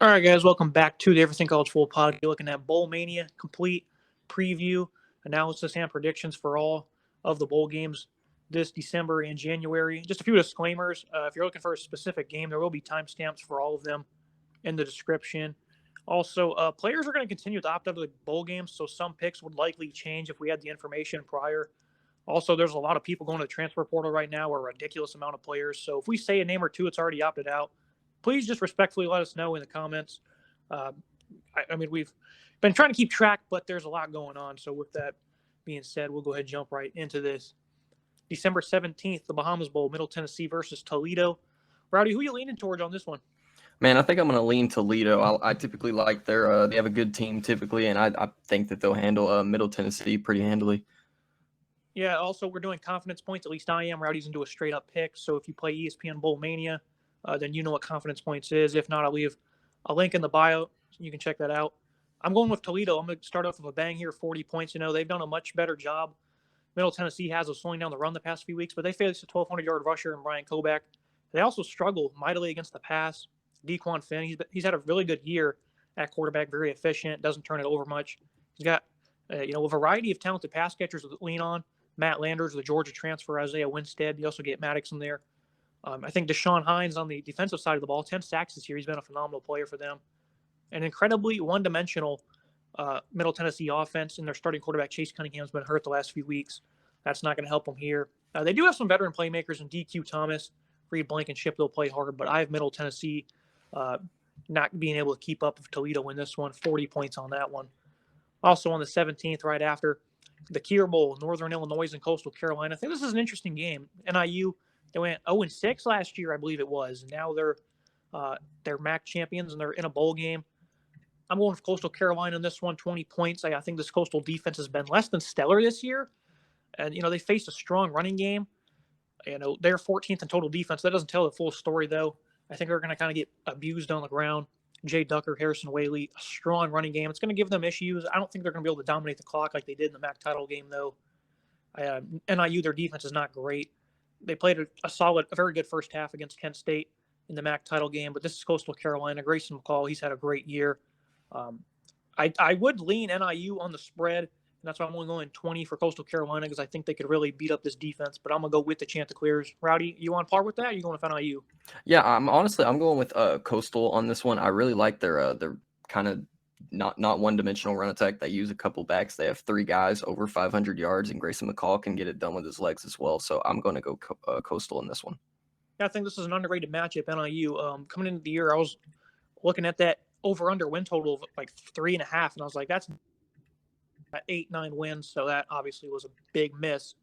All right, guys, welcome back to the Everything College Football Podcast. You're looking at Bowl Mania, complete preview, analysis, and predictions for all of the bowl games this December and January. Just a few disclaimers. If you're looking for a specific game, there will be timestamps for all of them in the description. Also, players are going to continue to opt out of the bowl games, so some picks would likely change if we had the information prior. Also, there's a lot of people going to the transfer portal right now, a ridiculous amount of players. So if we say a name or two, it's already opted out. Please just respectfully let us know in the comments. I mean, we've been trying to keep track, but there's a lot going on. So with that being said, we'll go ahead and jump right into this. December 17th, the Bahamas Bowl, Middle Tennessee versus Toledo. Rowdy, who are you leaning towards on this one? Man, I think I'm going to lean Toledo. I typically like they have a good team typically, and I think that they'll handle Middle Tennessee pretty handily. Yeah, also we're doing confidence points. At least I am. Rowdy's into a straight-up pick. So if you play ESPN Bowl Mania, then you know what confidence points is. If not, I'll leave a link in the bio. You can check that out. I'm going with Toledo. I'm going to start off with a bang here, 40 points. You know, they've done a much better job. Middle Tennessee has of slowing down the run the past few weeks, but they faced a 1,200-yard rusher in Brian Koback. They also struggle mightily against the pass. Dequan Finn, he's had a really good year at quarterback, very efficient, doesn't turn it over much. He's got a variety of talented pass catchers to lean on. Matt Landers, the Georgia transfer, Isaiah Winstead. You also get Maddox in there. I think Deshaun Hines on the defensive side of the ball, 10 sacks this year. He's been a phenomenal player for them. An incredibly one-dimensional Middle Tennessee offense, and their starting quarterback, Chase Cunningham's been hurt the last few weeks. That's not going to help them here. They do have some veteran playmakers in DQ Thomas, Reed Blankenship. They'll play hard, but I have Middle Tennessee not being able to keep up with Toledo in this one, 40 points on that one. Also on the 17th, right after, the Kier Bowl, Northern Illinois and Coastal Carolina. I think this is an interesting game. NIU, they went 0-6 last year, I believe it was. And now they're MAC champions, and they're in a bowl game. I'm going with Coastal Carolina in this one, 20 points. I think this Coastal defense has been less than stellar this year. And, they faced a strong running game. They're 14th in total defense. That doesn't tell the full story, though. I think they're going to kind of get abused on the ground. Jay Ducker, Harrison Whaley, a strong running game. It's going to give them issues. I don't think they're going to be able to dominate the clock like they did in the MAC title game, though. NIU, their defense is not great. They played a very good first half against Kent State in the MAC title game, but this is Coastal Carolina. Grayson McCall, he's had a great year. I would lean NIU on the spread, and that's why I'm only going 20 for Coastal Carolina because I think they could really beat up this defense, but I'm going to go with the Chanticleers. Rowdy, you on par with that, or you going with NIU? Yeah, I'm going with Coastal on this one. I really like their kind of not one-dimensional run attack. They use a couple backs. They have 3 guys over 500 yards, and Grayson McCall can get it done with his legs as well. So I'm going to go Coastal in this one. Yeah, I think this is an underrated matchup, NIU. Coming into the year, I was looking at that over-under win total of like 3.5, and I was like, that's 8-9 wins, so that obviously was a big miss.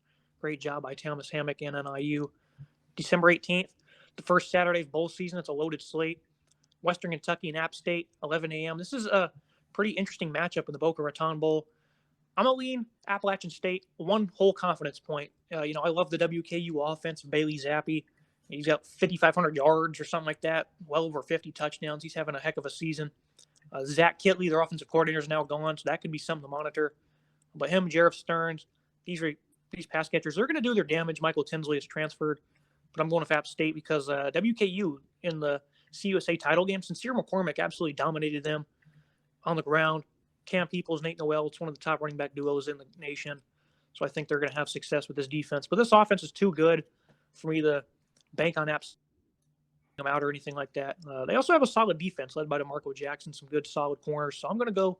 Great job by Thomas Hammock and NIU. December 18th, the first Saturday of bowl season. It's a loaded slate. Western Kentucky and App State, 11 a.m. This is a pretty interesting matchup in the Boca Raton Bowl. I'm going to lean Appalachian State, one whole confidence point. I love the WKU offense, Bailey Zappi. He's got 5,500 yards or something like that, well over 50 touchdowns. He's having a heck of a season. Zach Kitley, their offensive coordinator, is now gone, so that could be something to monitor. But him, Jarrett Stearns, these pass catchers, they're going to do their damage. Michael Tinsley is transferred, but I'm going with App State because WKU in the CUSA title game, Sincere McCormick absolutely dominated them on the ground. Cam Peoples, Nate Noel, it's one of the top running back duos in the nation. So I think they're going to have success with this defense. But this offense is too good for me to bank on apps them out or anything like that. They also have a solid defense led by DeMarco Jackson, some good solid corners. So I'm going to go.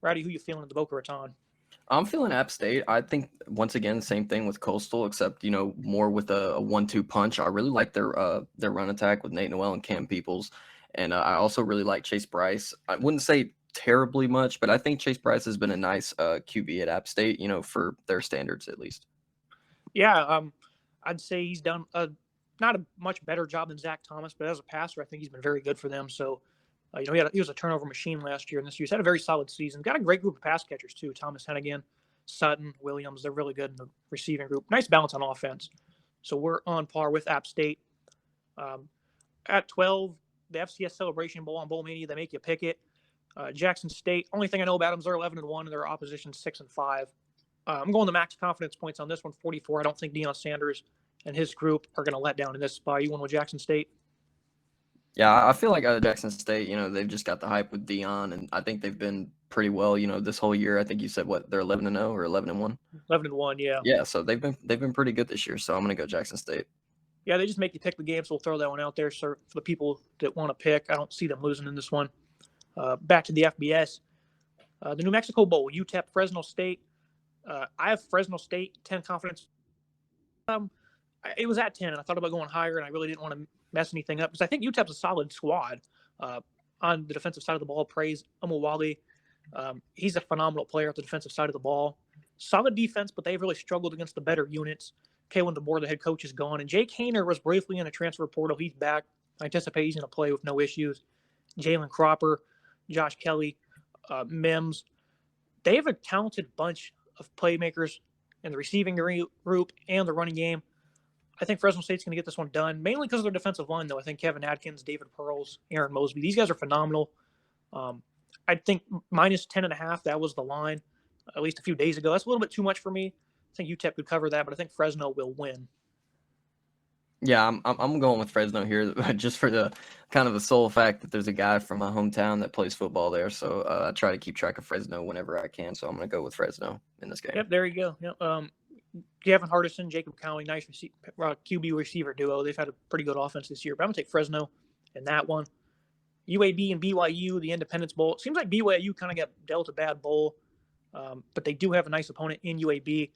Rowdy, who you feeling at the Boca Raton? I'm feeling App State. I think, once again, same thing with Coastal, except, more with a 1-2 punch. I really like their run attack with Nate Noel and Cam Peoples. And I also really like Chase Bryce. I wouldn't say terribly much, but I think Chase Bryce has been a nice QB at App State, for their standards at least. Yeah, I'd say he's done not a much better job than Zach Thomas, but as a passer, I think he's been very good for them. So, he was a turnover machine last year, and this year he's had a very solid season. Got a great group of pass catchers, too. Thomas Hennigan, Sutton, Williams, they're really good in the receiving group. Nice balance on offense. So we're on par with App State. At 12, the FCS Celebration Bowl on Bowl Mania, they make you pick it. Jackson State, only thing I know about them is they're 11-1, and their opposition 6-5. I'm going the max confidence points on this one, 44. I don't think Deion Sanders and his group are going to let down in this spot. You won with Jackson State? Yeah, I feel like Jackson State, they've just got the hype with Dion, and I think they've been pretty well, this whole year. I think you said they're 11-0 or 11-1. 11-1, yeah. Yeah, so they've been pretty good this year. So I'm gonna go Jackson State. Yeah, they just make you pick the game, so we'll throw that one out there. So for the people that want to pick, I don't see them losing in this one. Back to the FBS. The New Mexico Bowl, UTEP, Fresno State. I have Fresno State, 10 confidence. It was at 10, and I thought about going higher, and I really didn't want to mess anything up because I think UTEP's a solid squad. On the defensive side of the ball, praise Amawali. He's a phenomenal player at the defensive side of the ball. Solid defense, but they've really struggled against the better units. Kalen DeBoer, the head coach, is gone. And Jake Hayner was briefly in a transfer portal. He's back. I anticipate he's going to play with no issues. Jalen Cropper, Josh Kelly, Mims. They have a talented bunch of playmakers in the receiving group and the running game. I think Fresno State's going to get this one done, mainly because of their defensive line, though. I think Kevin Adkins, David Pearls, Aaron Mosby, these guys are phenomenal. I think minus 10.5, that was the line at least a few days ago. That's a little bit too much for me. I think UTEP could cover that, but I think Fresno will win. Yeah, I'm going with Fresno here, just for the kind of the sole fact that there's a guy from my hometown that plays football there. So I try to keep track of Fresno whenever I can. So I'm going to go with Fresno in this game. Yep, there you go. Yep. Gavin Hardison, Jacob Cowling, nice QB receiver duo. They've had a pretty good offense this year, but I'm going to take Fresno in that one. UAB and BYU, the Independence Bowl. It seems like BYU kind of got dealt a bad bowl, but they do have a nice opponent in UAB.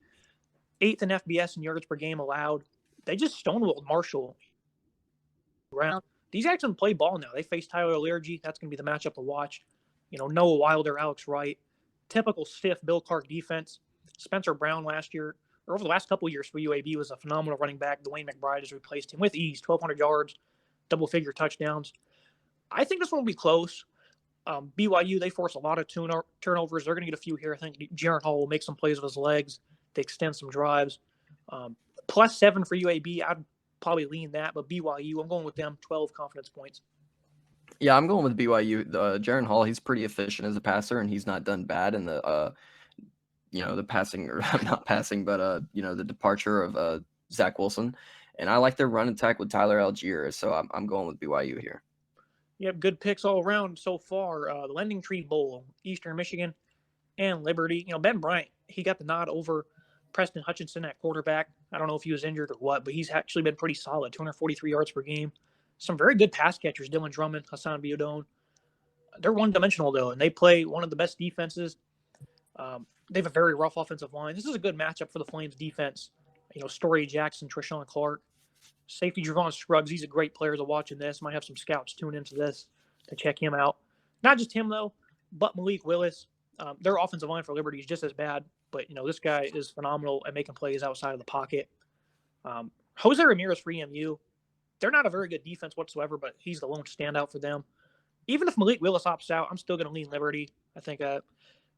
8th in FBS in yards per game allowed. They just stonewalled Marshall. These guys can play ball now. They face Tyler Allergy. That's going to be the matchup to watch. Noah Wilder, Alex Wright. Typical stiff Bill Clark defense. Spencer Brown last year, or over the last couple of years for UAB, was a phenomenal running back. Dwayne McBride has replaced him with ease. 1,200 yards, double-figure touchdowns. I think this one will be close. BYU, they force a lot of turnovers. They're going to get a few here. I think Jaron Hall will make some plays with his legs to extend some drives. +7 for UAB. I'd probably lean that, but BYU, I'm going with them, 12 confidence points. Yeah, I'm going with BYU. Jaron Hall, he's pretty efficient as a passer, and he's not done bad in the the passing, or not passing, but the departure of Zach Wilson. And I like their run attack with Tyler Algier, so I'm going with BYU here. Yep, good picks all around so far. The LendingTree Bowl, Eastern Michigan and Liberty. Ben Bryant, he got the nod over Preston Hutchinson at quarterback. I don't know if he was injured or what, but he's actually been pretty solid, 243 yards per game. Some very good pass catchers, Dylan Drummond, Hassan Biodone. They're one-dimensional, though, and they play one of the best defenses. They have a very rough offensive line. This is a good matchup for the Flames defense. Story Jackson, Treshawn Clark. Safety Javon Scruggs, he's a great player to watch in this. Might have some scouts tune into this to check him out. Not just him, though, but Malik Willis. Their offensive line for Liberty is just as bad, but, this guy is phenomenal at making plays outside of the pocket. Jose Ramirez for EMU. They're not a very good defense whatsoever, but he's the lone standout for them. Even if Malik Willis opts out, I'm still going to lean Liberty. I think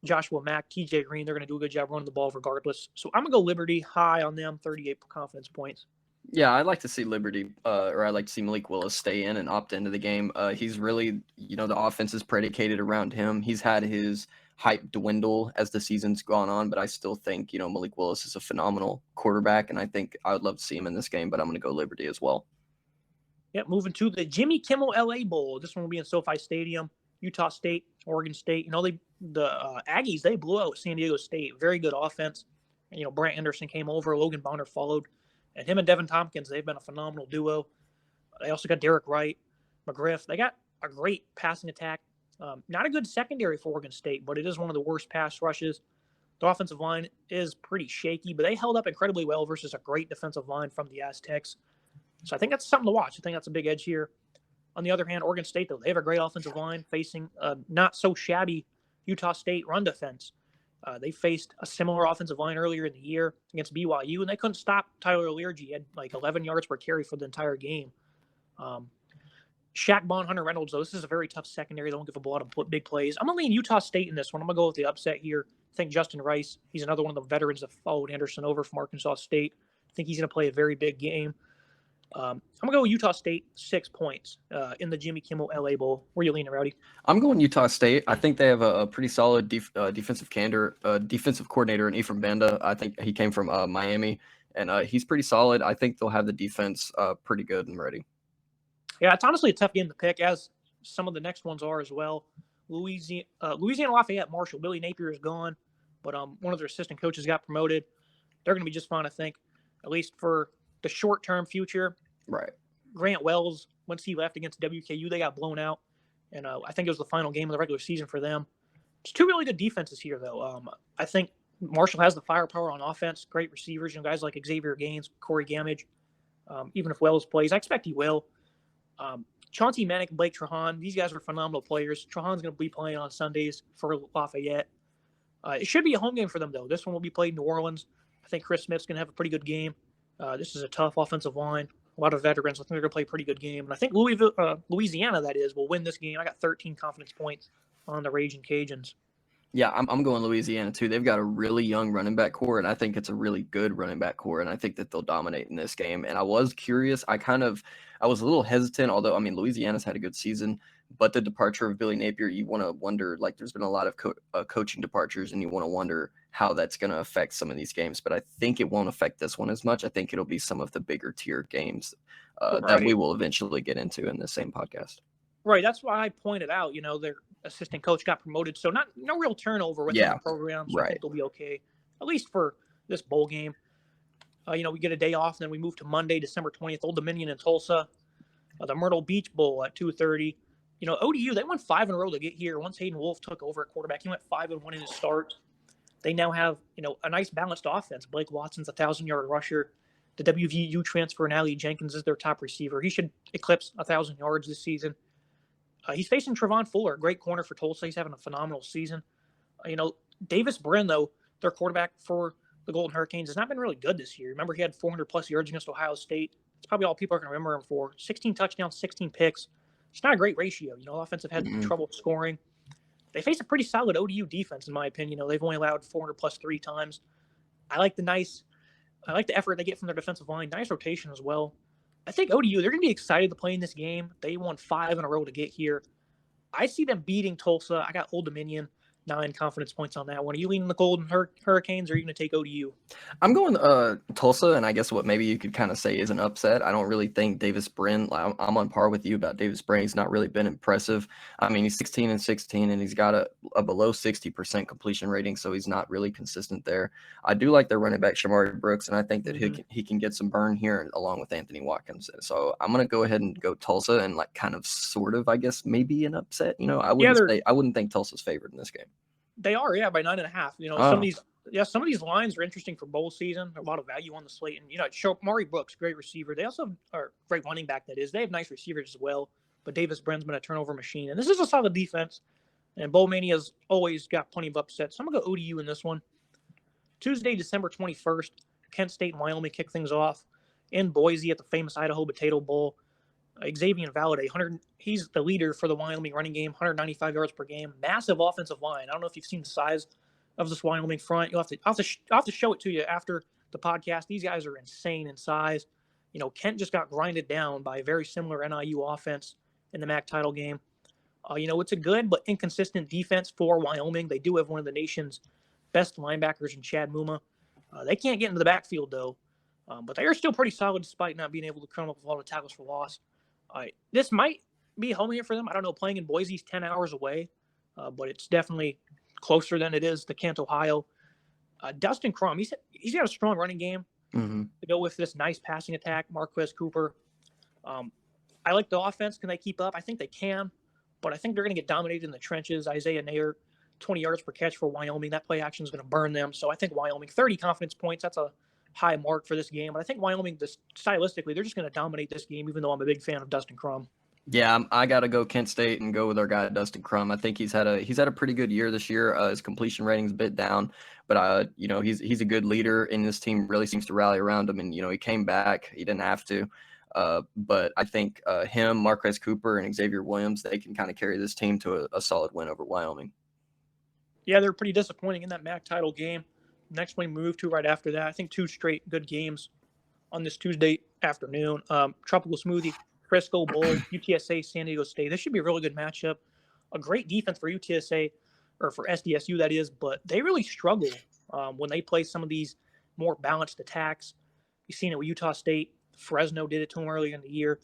Joshua Mack, TJ Green, they're going to do a good job running the ball regardless. So I'm going to go Liberty, high on them, 38 confidence points. Yeah, I'd like to see Liberty, or I'd like to see Malik Willis stay in and opt into the game. He's really, the offense is predicated around him. He's had his hype dwindle as the season's gone on, but I still think, Malik Willis is a phenomenal quarterback, and I think I would love to see him in this game, but I'm going to go Liberty as well. Yeah, moving to the Jimmy Kimmel LA Bowl. This one will be in SoFi Stadium. Utah State, Oregon State. The Aggies, they blew out San Diego State. Very good offense. And, Brant Anderson came over. Logan Bonner followed. And him and Devin Tompkins, they've been a phenomenal duo. They also got Derek Wright, McGriff. They got a great passing attack. Not a good secondary for Oregon State, but it is one of the worst pass rushes. The offensive line is pretty shaky, but they held up incredibly well versus a great defensive line from the Aztecs. So I think that's something to watch. I think that's a big edge here. On the other hand, Oregon State, though, they have a great offensive line facing a not so shabby Utah State run defense. They faced a similar offensive line earlier in the year against BYU, and they couldn't stop Tyler Allergy. He had like 11 yards per carry for the entire game. Shaq Bond, Hunter Reynolds, though, this is a very tough secondary. They don't give up a lot of big plays. I'm going to lean Utah State in this one. I'm going to go with the upset here. I think Justin Rice, he's another one of the veterans that followed Anderson over from Arkansas State. I think he's going to play a very big game. I'm going to go with Utah State, 6 points in the Jimmy Kimmel LA Bowl. Where are you leaning, Rowdy? I'm going Utah State. I think they have a pretty solid defensive coordinator in Ephraim Banda. I think he came from Miami, and he's pretty solid. I think they'll have the defense pretty good and ready. Yeah, it's honestly a tough game to pick, as some of the next ones are as well. Louisiana Lafayette Marshall. Billy Napier is gone, but one of their assistant coaches got promoted. They're going to be just fine, I think, at least for the short-term future. Right. Grant Wells, once he left against WKU, they got blown out, and I think it was the final game of the regular season for them. It's two really good defenses here, though. I think Marshall has the firepower on offense, great receivers, guys like Xavier Gaines, Corey Gamage. Even if Wells plays, I expect he will. Chauncey Manick, Blake Trahan, these guys are phenomenal players. Trahan's going to be playing on Sundays for Lafayette. It should be a home game for them, though. This one will be played in New Orleans. I think Chris Smith's going to have a pretty good game. This is a tough offensive line. A lot of veterans. I think they're going to play a pretty good game. And I think Louisiana, that is, will win this game. I got 13 confidence points on the Raging Cajuns. Yeah, I'm going Louisiana too. They've got a really young running back core, and I think it's a really good running back core, and I think that they'll dominate in this game. And I was curious. I was a little hesitant, although, I mean, Louisiana's had a good season, but the departure of Billy Napier, you want to wonder, like, there's been a lot of coaching departures, and you want to wonder how that's going to affect some of these games. But I think it won't affect this one as much. I think it'll be some of the bigger tier games that we will eventually get into in the same podcast. Right, that's why I pointed out, their assistant coach got promoted, so no real turnover within the program, so I think they'll be okay, at least for this bowl game. We get a day off, and then we move to Monday, December 20th, Old Dominion in Tulsa, the Myrtle Beach Bowl at 2:30. ODU, they won 5 in a row to get here. Once Hayden Wolf took over at quarterback, he went 5-1 in his start. They now have, a nice balanced offense. Blake Watson's a 1,000-yard rusher. The WVU transfer, Nally Jenkins, is their top receiver. He should eclipse 1,000 yards this season. He's facing Trevon Fuller, a great corner for Tulsa. He's having a phenomenal season. Davis Brin, though, their quarterback for the Golden Hurricanes, has not been really good this year. Remember, he had 400-plus yards against Ohio State. That's probably all people are going to remember him for. 16 touchdowns, 16 picks. It's not a great ratio. Offensive had trouble scoring. They face a pretty solid ODU defense, in my opinion. They've only allowed 400-plus 3 times. I like the effort they get from their defensive line. Nice rotation as well. I think ODU, they're going to be excited to play in this game. They won 5 in a row to get here. I see them beating Tulsa. I got Old Dominion, 9 confidence points on that one. Are you leaning the Golden Hurricanes, or are you going to take ODU? I'm going Tulsa, and I guess what maybe you could kind of say is an upset. I don't really think Davis Brin, I'm on par with you about Davis Brin. He's not really been impressive. I mean, he's 16-16, and he's got a below 60% completion rating, so he's not really consistent there. I do like their running back, Shamari Brooks, and I think that he can get some burn here along with Anthony Watkins. So I'm going to go ahead and go Tulsa, and I guess maybe an upset. I wouldn't think Tulsa's favored in this game. They are, by 9.5. Some of these lines are interesting for bowl season. A lot of value on the slate, and Maury Brooks, great receiver. They also are great running back. That is, they have nice receivers as well. But Davis Brin's been a turnover machine, and this is a solid defense. And Bowl Mania's always got plenty of upsets. So I'm gonna go ODU in this one. Tuesday, December 21st, Kent State and Wyoming kick things off in Boise at the famous Idaho Potato Bowl. Xavier Valade, he's the leader for the Wyoming running game, 195 yards per game. Massive offensive line. I don't know if you've seen the size of this Wyoming front. I'll have to show it to you after the podcast. These guys are insane in size. Kent just got grinded down by a very similar NIU offense in the MAC title game. It's a good but inconsistent defense for Wyoming. They do have one of the nation's best linebackers in Chad Muma. They can't get into the backfield, though. But they are still pretty solid despite not being able to come up with a lot of tackles for loss. This might be home here for them. I don't know. Playing in Boise is 10 hours away, but it's definitely closer than it is to Kent, Ohio. Dustin Crum, he's got a strong running game to go with this nice passing attack. Marquez Cooper. I like the offense. Can they keep up? I think they can, but I think they're going to get dominated in the trenches. Isaiah Nair, 20 yards per catch for Wyoming. That play action is going to burn them. So I think Wyoming, 30 confidence points. That's a high mark for this game. But I think Wyoming, stylistically, they're just going to dominate this game, even though I'm a big fan of Dustin Crum. Yeah, I got to go Kent State and go with our guy Dustin Crum. I think he's had a pretty good year this year. His completion rating's a bit down, but he's a good leader, and this team really seems to rally around him. And he came back; he didn't have to. But I think him, Marquez Cooper, and Xavier Williams, they can kind of carry this team to a solid win over Wyoming. Yeah, they're pretty disappointing in that MAC title game. Next one we move to right after that. I think 2 straight good games on this Tuesday afternoon. Tropical Smoothie, Frisco Bowl, UTSA, San Diego State. This should be a really good matchup. A great defense for UTSA, or for SDSU, that is, but they really struggle when they play some of these more balanced attacks. You've seen it with Utah State. Fresno did it to them earlier in the year.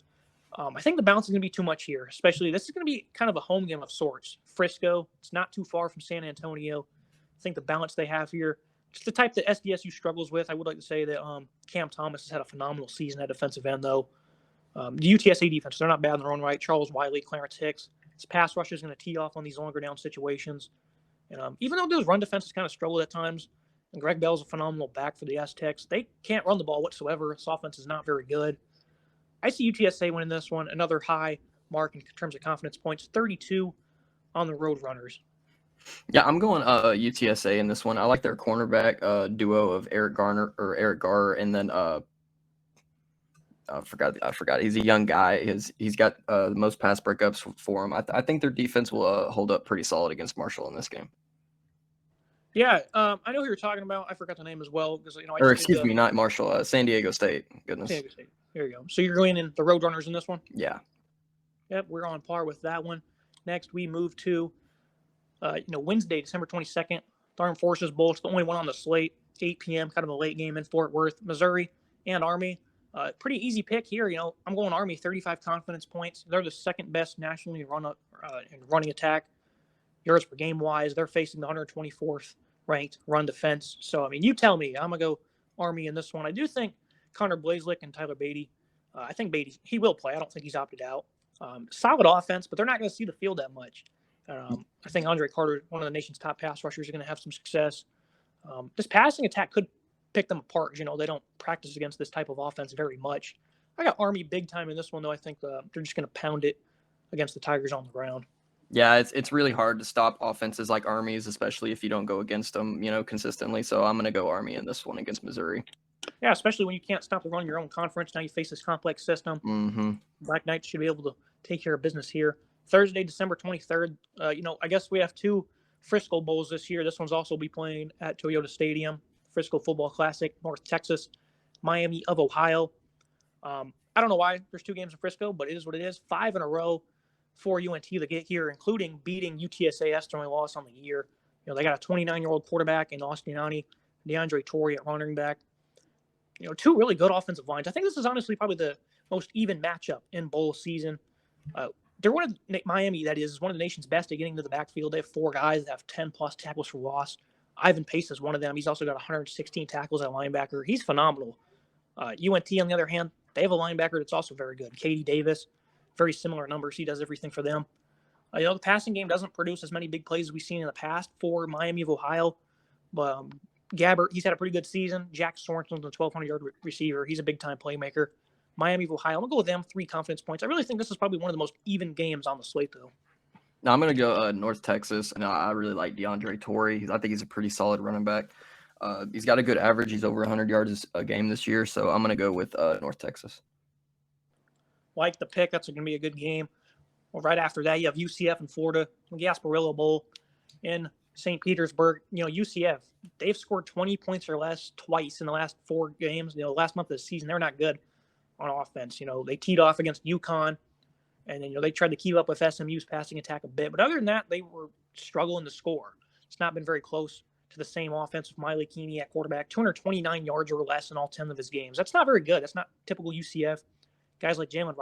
I think the bounce is going to be too much here, especially this is going to be kind of a home game of sorts. Frisco, it's not too far from San Antonio. I think the balance they have here, just the type that SDSU struggles with. I would like to say that Cam Thomas has had a phenomenal season at defensive end, though. The UTSA defense, they're not bad in their own right. Charles Wiley, Clarence Hicks. His pass rush is going to tee off on these longer down situations. And even though those run defenses kind of struggle at times, and Greg Bell's a phenomenal back for the Aztecs, they can't run the ball whatsoever. This offense is not very good. I see UTSA winning this one. Another high mark in terms of confidence points, 32 on the Road Runners. Yeah, I'm going UTSA in this one. I like their cornerback duo of Eric Garner, and then I forgot. He's a young guy. He's got the most pass breakups for him. I think their defense will hold up pretty solid against Marshall in this game. Yeah, I know who you're talking about. I forgot the name as well because excuse me, not Marshall. San Diego State. Goodness. San Diego State. There you go. So you're going in the Road Runners in this one? Yeah. Yep, we're on par with that one. Next, we move to Wednesday, December 22nd, the Armed Forces Bowl. It's the only one on the slate. 8 p.m. Kind of a late game in Fort Worth, Missouri, and Army. Pretty easy pick here. I'm going Army, 35 confidence points. They're the second best nationally in running attack. Yards per game wise, they're facing the 124th ranked run defense. So, you tell me. I'm going to go Army in this one. I do think Connor Blazelick and Tyler Beatty, I think Beatty, he will play. I don't think he's opted out. Solid offense, but they're not going to see the field that much. I think Andre Carter, one of the nation's top pass rushers, is going to have some success. This passing attack could pick them apart. They don't practice against this type of offense very much. I got Army big time in this one, though. I think they're just going to pound it against the Tigers on the ground. Yeah, it's really hard to stop offenses like Army's, especially if you don't go against them, consistently. So I'm going to go Army in this one against Missouri. Yeah, especially when you can't stop the run in your own conference. Now you face this complex system. Mm-hmm. Black Knights should be able to take care of business here. Thursday, December 23rd. I guess we have two Frisco Bowls this year. This one's also be playing at Toyota Stadium. Frisco Football Classic, North Texas, Miami of Ohio. I don't know why there's two games in Frisco, but it is what it is. 5 in a row for UNT to get here, including beating UTSA, their only loss on the year. They got a 29-year-old quarterback in Austin Yanni, DeAndre Torrey at running back. Two really good offensive lines. I think this is honestly probably the most even matchup in bowl season. They're one of Miami, that is one of the nation's best at getting to the backfield. They have 4 guys that have 10-plus tackles for loss. Ivan Pace is one of them. He's also got 116 tackles at linebacker. He's phenomenal. UNT, on the other hand, they have a linebacker that's also very good. Katie Davis, very similar numbers. He does everything for them. The passing game doesn't produce as many big plays as we've seen in the past for Miami of Ohio. But Gabbert, he's had a pretty good season. Jack Sorensen's a 1,200-yard receiver. He's a big-time playmaker. Miami of Ohio, I'm going to go with them, 3 confidence points. I really think this is probably one of the most even games on the slate, though. Now I'm going to go North Texas, and I really like DeAndre Torrey. I think he's a pretty solid running back. He's got a good average. He's over 100 yards a game this year, so I'm going to go with North Texas. Like the pick. That's going to be a good game. Well, right after that, you have UCF and Florida, Gasparilla Bowl in St. Petersburg. UCF, they've scored 20 points or less twice in the last 4 games. Last month of the season, they're not good on offense. They teed off against UConn, and then they tried to keep up with SMU's passing attack a bit. But other than that, they were struggling to score. It's not been very close to the same offense with Miley Keeney at quarterback, 229 yards or less in all 10 of his games. That's not very good. That's not typical UCF. Guys like Jalen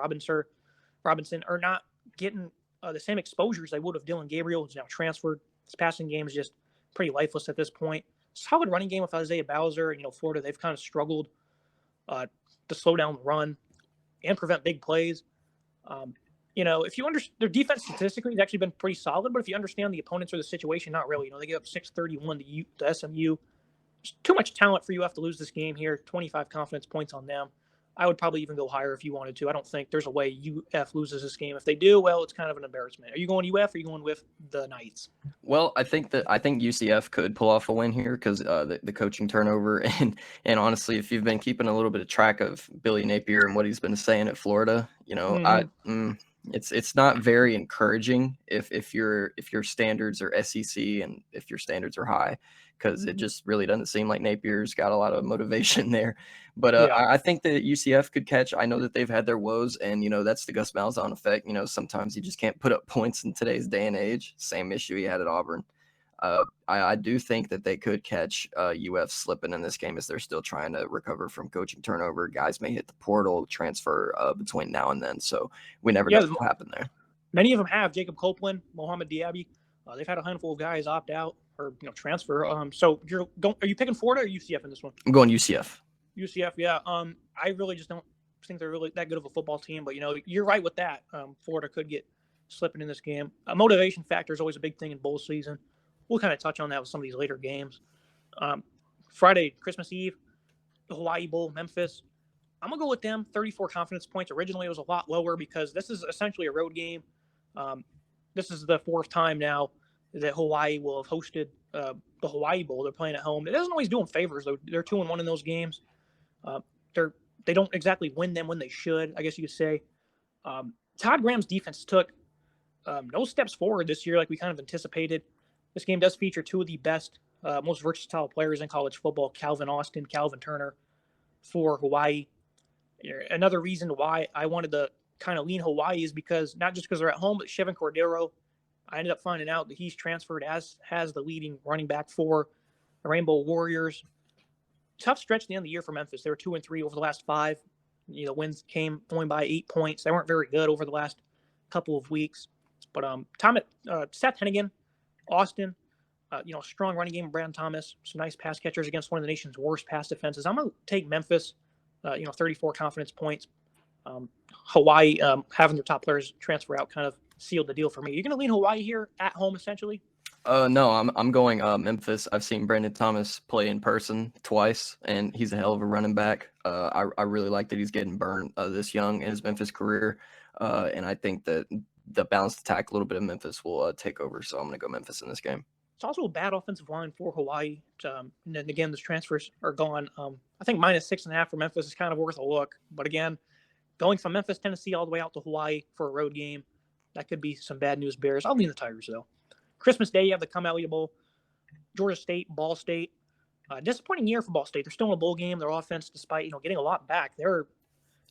Robinson are not getting the same exposures they would have. Dylan Gabriel, who's now transferred. His passing game is just pretty lifeless at this point. Solid running game with Isaiah Bowser. And, Florida, they've kind of struggled to slow down the run and prevent big plays. If you understand, their defense statistically has actually been pretty solid, but if you understand the opponents or the situation, not really. They give up 631 to SMU. There's too much talent for UF to lose this game here. 25 confidence points on them. I would probably even go higher if you wanted to. I don't think there's a way UF loses this game. If they do, well, it's kind of an embarrassment. Are you going UF or are you going with the Knights? Well, I think UCF could pull off a win here because the coaching turnover and honestly, if you've been keeping a little bit of track of Billy Napier and what he's been saying at Florida, it's not very encouraging if your standards are SEC and if your standards are high, because it just really doesn't seem like Napier's got a lot of motivation there. But I think that UCF could catch. I know that they've had their woes, and that's the Gus Malzahn effect. Sometimes you just can't put up points in today's day and age. Same issue he had at Auburn. I do think that they could catch UF slipping in this game as they're still trying to recover from coaching turnover. Guys may hit the portal transfer between now and then, so we never know what will happen there. Many of them have. Jacob Copeland, Mohamed Diaby. They've had a handful of guys opt out or transfer. So are you picking Florida or UCF in this one? I'm going UCF. UCF, yeah. I really just don't think they're really that good of a football team, but you're right with that. Florida could get slipping in this game. A motivation factor is always a big thing in bowl season. We'll kind of touch on that with some of these later games. Friday, Christmas Eve, the Hawaii Bowl, Memphis. I'm going to go with them, 34 confidence points. Originally, it was a lot lower because this is essentially a road game. This is the fourth time now that Hawaii will have hosted the Hawaii Bowl. They're playing at home. It doesn't always do them favors, though. They're 2-1 in those games. They don't exactly win them when they should, I guess you could say. Todd Graham's defense took no steps forward this year like we kind of anticipated. This game does feature two of the best, most versatile players in college football, Calvin Austin, Calvin Turner, for Hawaii. Another reason why I wanted to kind of lean Hawaii is because not just because they're at home, but Chevin Cordero, I ended up finding out that he's transferred as the leading running back for the Rainbow Warriors. Tough stretch at the end of the year for Memphis. They were 2-3 over the last 5. Wins came only by 8 points. They weren't very good over the last couple of weeks. But Seth Hennigan, Austin, strong running game. Brandon Thomas, some nice pass catchers against one of the nation's worst pass defenses. I'm going to take Memphis. 34 confidence points. Hawaii having their top players transfer out kind of sealed the deal for me. You're going to lean Hawaii here at home, essentially? No, I'm going Memphis. I've seen Brandon Thomas play in person twice, and he's a hell of a running back. I really like that he's getting burned this young in his Memphis career, and I think that the balanced attack, a little bit of Memphis will take over. So I'm going to go Memphis in this game. It's also a bad offensive line for Hawaii. And then again, those transfers are gone. I think -6.5 for Memphis is kind of worth a look. But again, going from Memphis, Tennessee, all the way out to Hawaii for a road game, that could be some bad news bears. I'll lean the Tigers, though. Christmas Day, you have the Camelia Bowl, Georgia State, Ball State. Disappointing year for Ball State. They're still in a bowl game. Their offense, despite getting a lot back, they're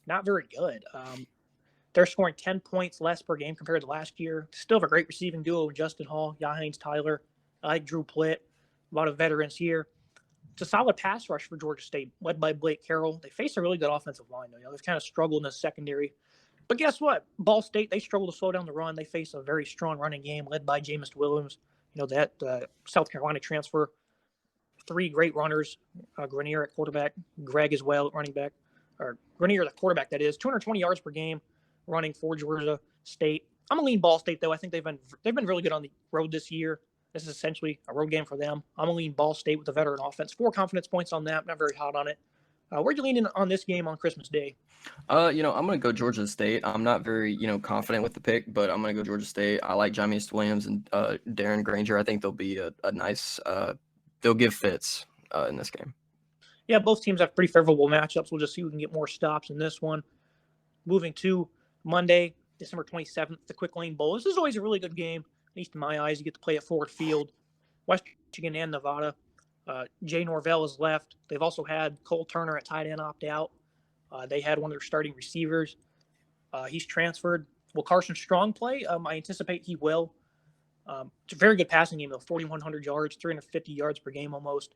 not very good. They're scoring 10 points less per game compared to last year. Still have a great receiving duo with Justin Hall, Yahanes Tyler. I like Drew Plitt. A lot of veterans here. It's a solid pass rush for Georgia State, led by Blake Carroll. They face a really good offensive line, though. They've kind of struggled in the secondary. But guess what? Ball State, they struggle to slow down the run. They face a very strong running game led by Jameis Williams. That South Carolina transfer. 3 great runners. Grenier at quarterback. Greg as well at running back. Or Grenier, the quarterback, that is. 220 yards per game running for Georgia State. I'm going to lean Ball State, though. I think they've been really good on the road this year. This is essentially a road game for them. I'm going to lean Ball State with a veteran offense. 4 confidence points on that. Not very hot on it. Where are you leaning on this game on Christmas Day? I'm going to go Georgia State. I'm not very, confident with the pick, but I'm going to go Georgia State. I like Jameis Williams and Darren Granger. I think they'll be a nice they'll give fits in this game. Yeah, both teams have pretty favorable matchups. We'll just see who can get more stops in this one. Moving to Monday, December 27th, the Quick Lane Bowl. This is always a really good game, at least in my eyes. You get to play at Ford Field. West Michigan and Nevada. Jay Norvell is left. They've also had Cole Turner at tight end opt out. They had one of their starting receivers. He's transferred. Will Carson Strong play? I anticipate he will. It's a very good passing game, though. 4,100 yards, 350 yards per game almost.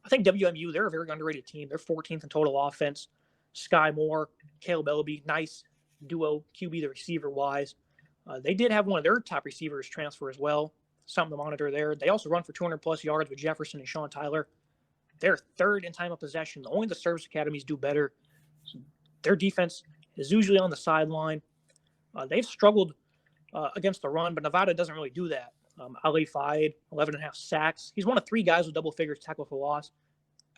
I think WMU, they're a very underrated team. They're 14th in total offense. Sky Moore, Caleb Ellaby, nice duo, QB the receiver-wise. They did have one of their top receivers transfer as well. Something to monitor there. They also run for 200-plus yards with Jefferson and Sean Tyler. They're third in time of possession. Only the service academies do better. Their defense is usually on the sideline. They've struggled against the run, but Nevada doesn't really do that. Ali Fayed, 11.5 sacks. He's one of 3 guys with double figures tackle for loss.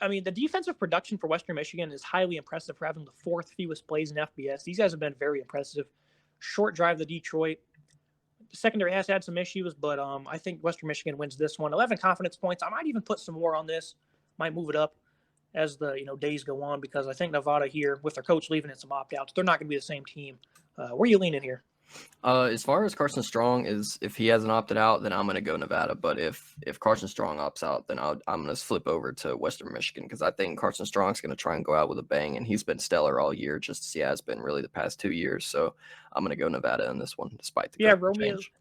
I mean, the defensive production for Western Michigan is highly impressive for having the 4th fewest plays in FBS. These guys have been very impressive. Short drive to Detroit. The secondary has had some issues, but I think Western Michigan wins this one. 11 confidence points. I might even put some more on this. Might move it up as the days go on because I think Nevada here, with their coach leaving and some opt-outs, they're not going to be the same team. Where are you leaning here? As far as Carson Strong if he hasn't opted out, then I'm going to go Nevada. But if Carson Strong opts out, then I'm going to flip over to Western Michigan because I think Carson Strong's going to try and go out with a bang, and he's been stellar all year, just as he has been really the past 2 years. So I'm going to go Nevada in this one, despite the change.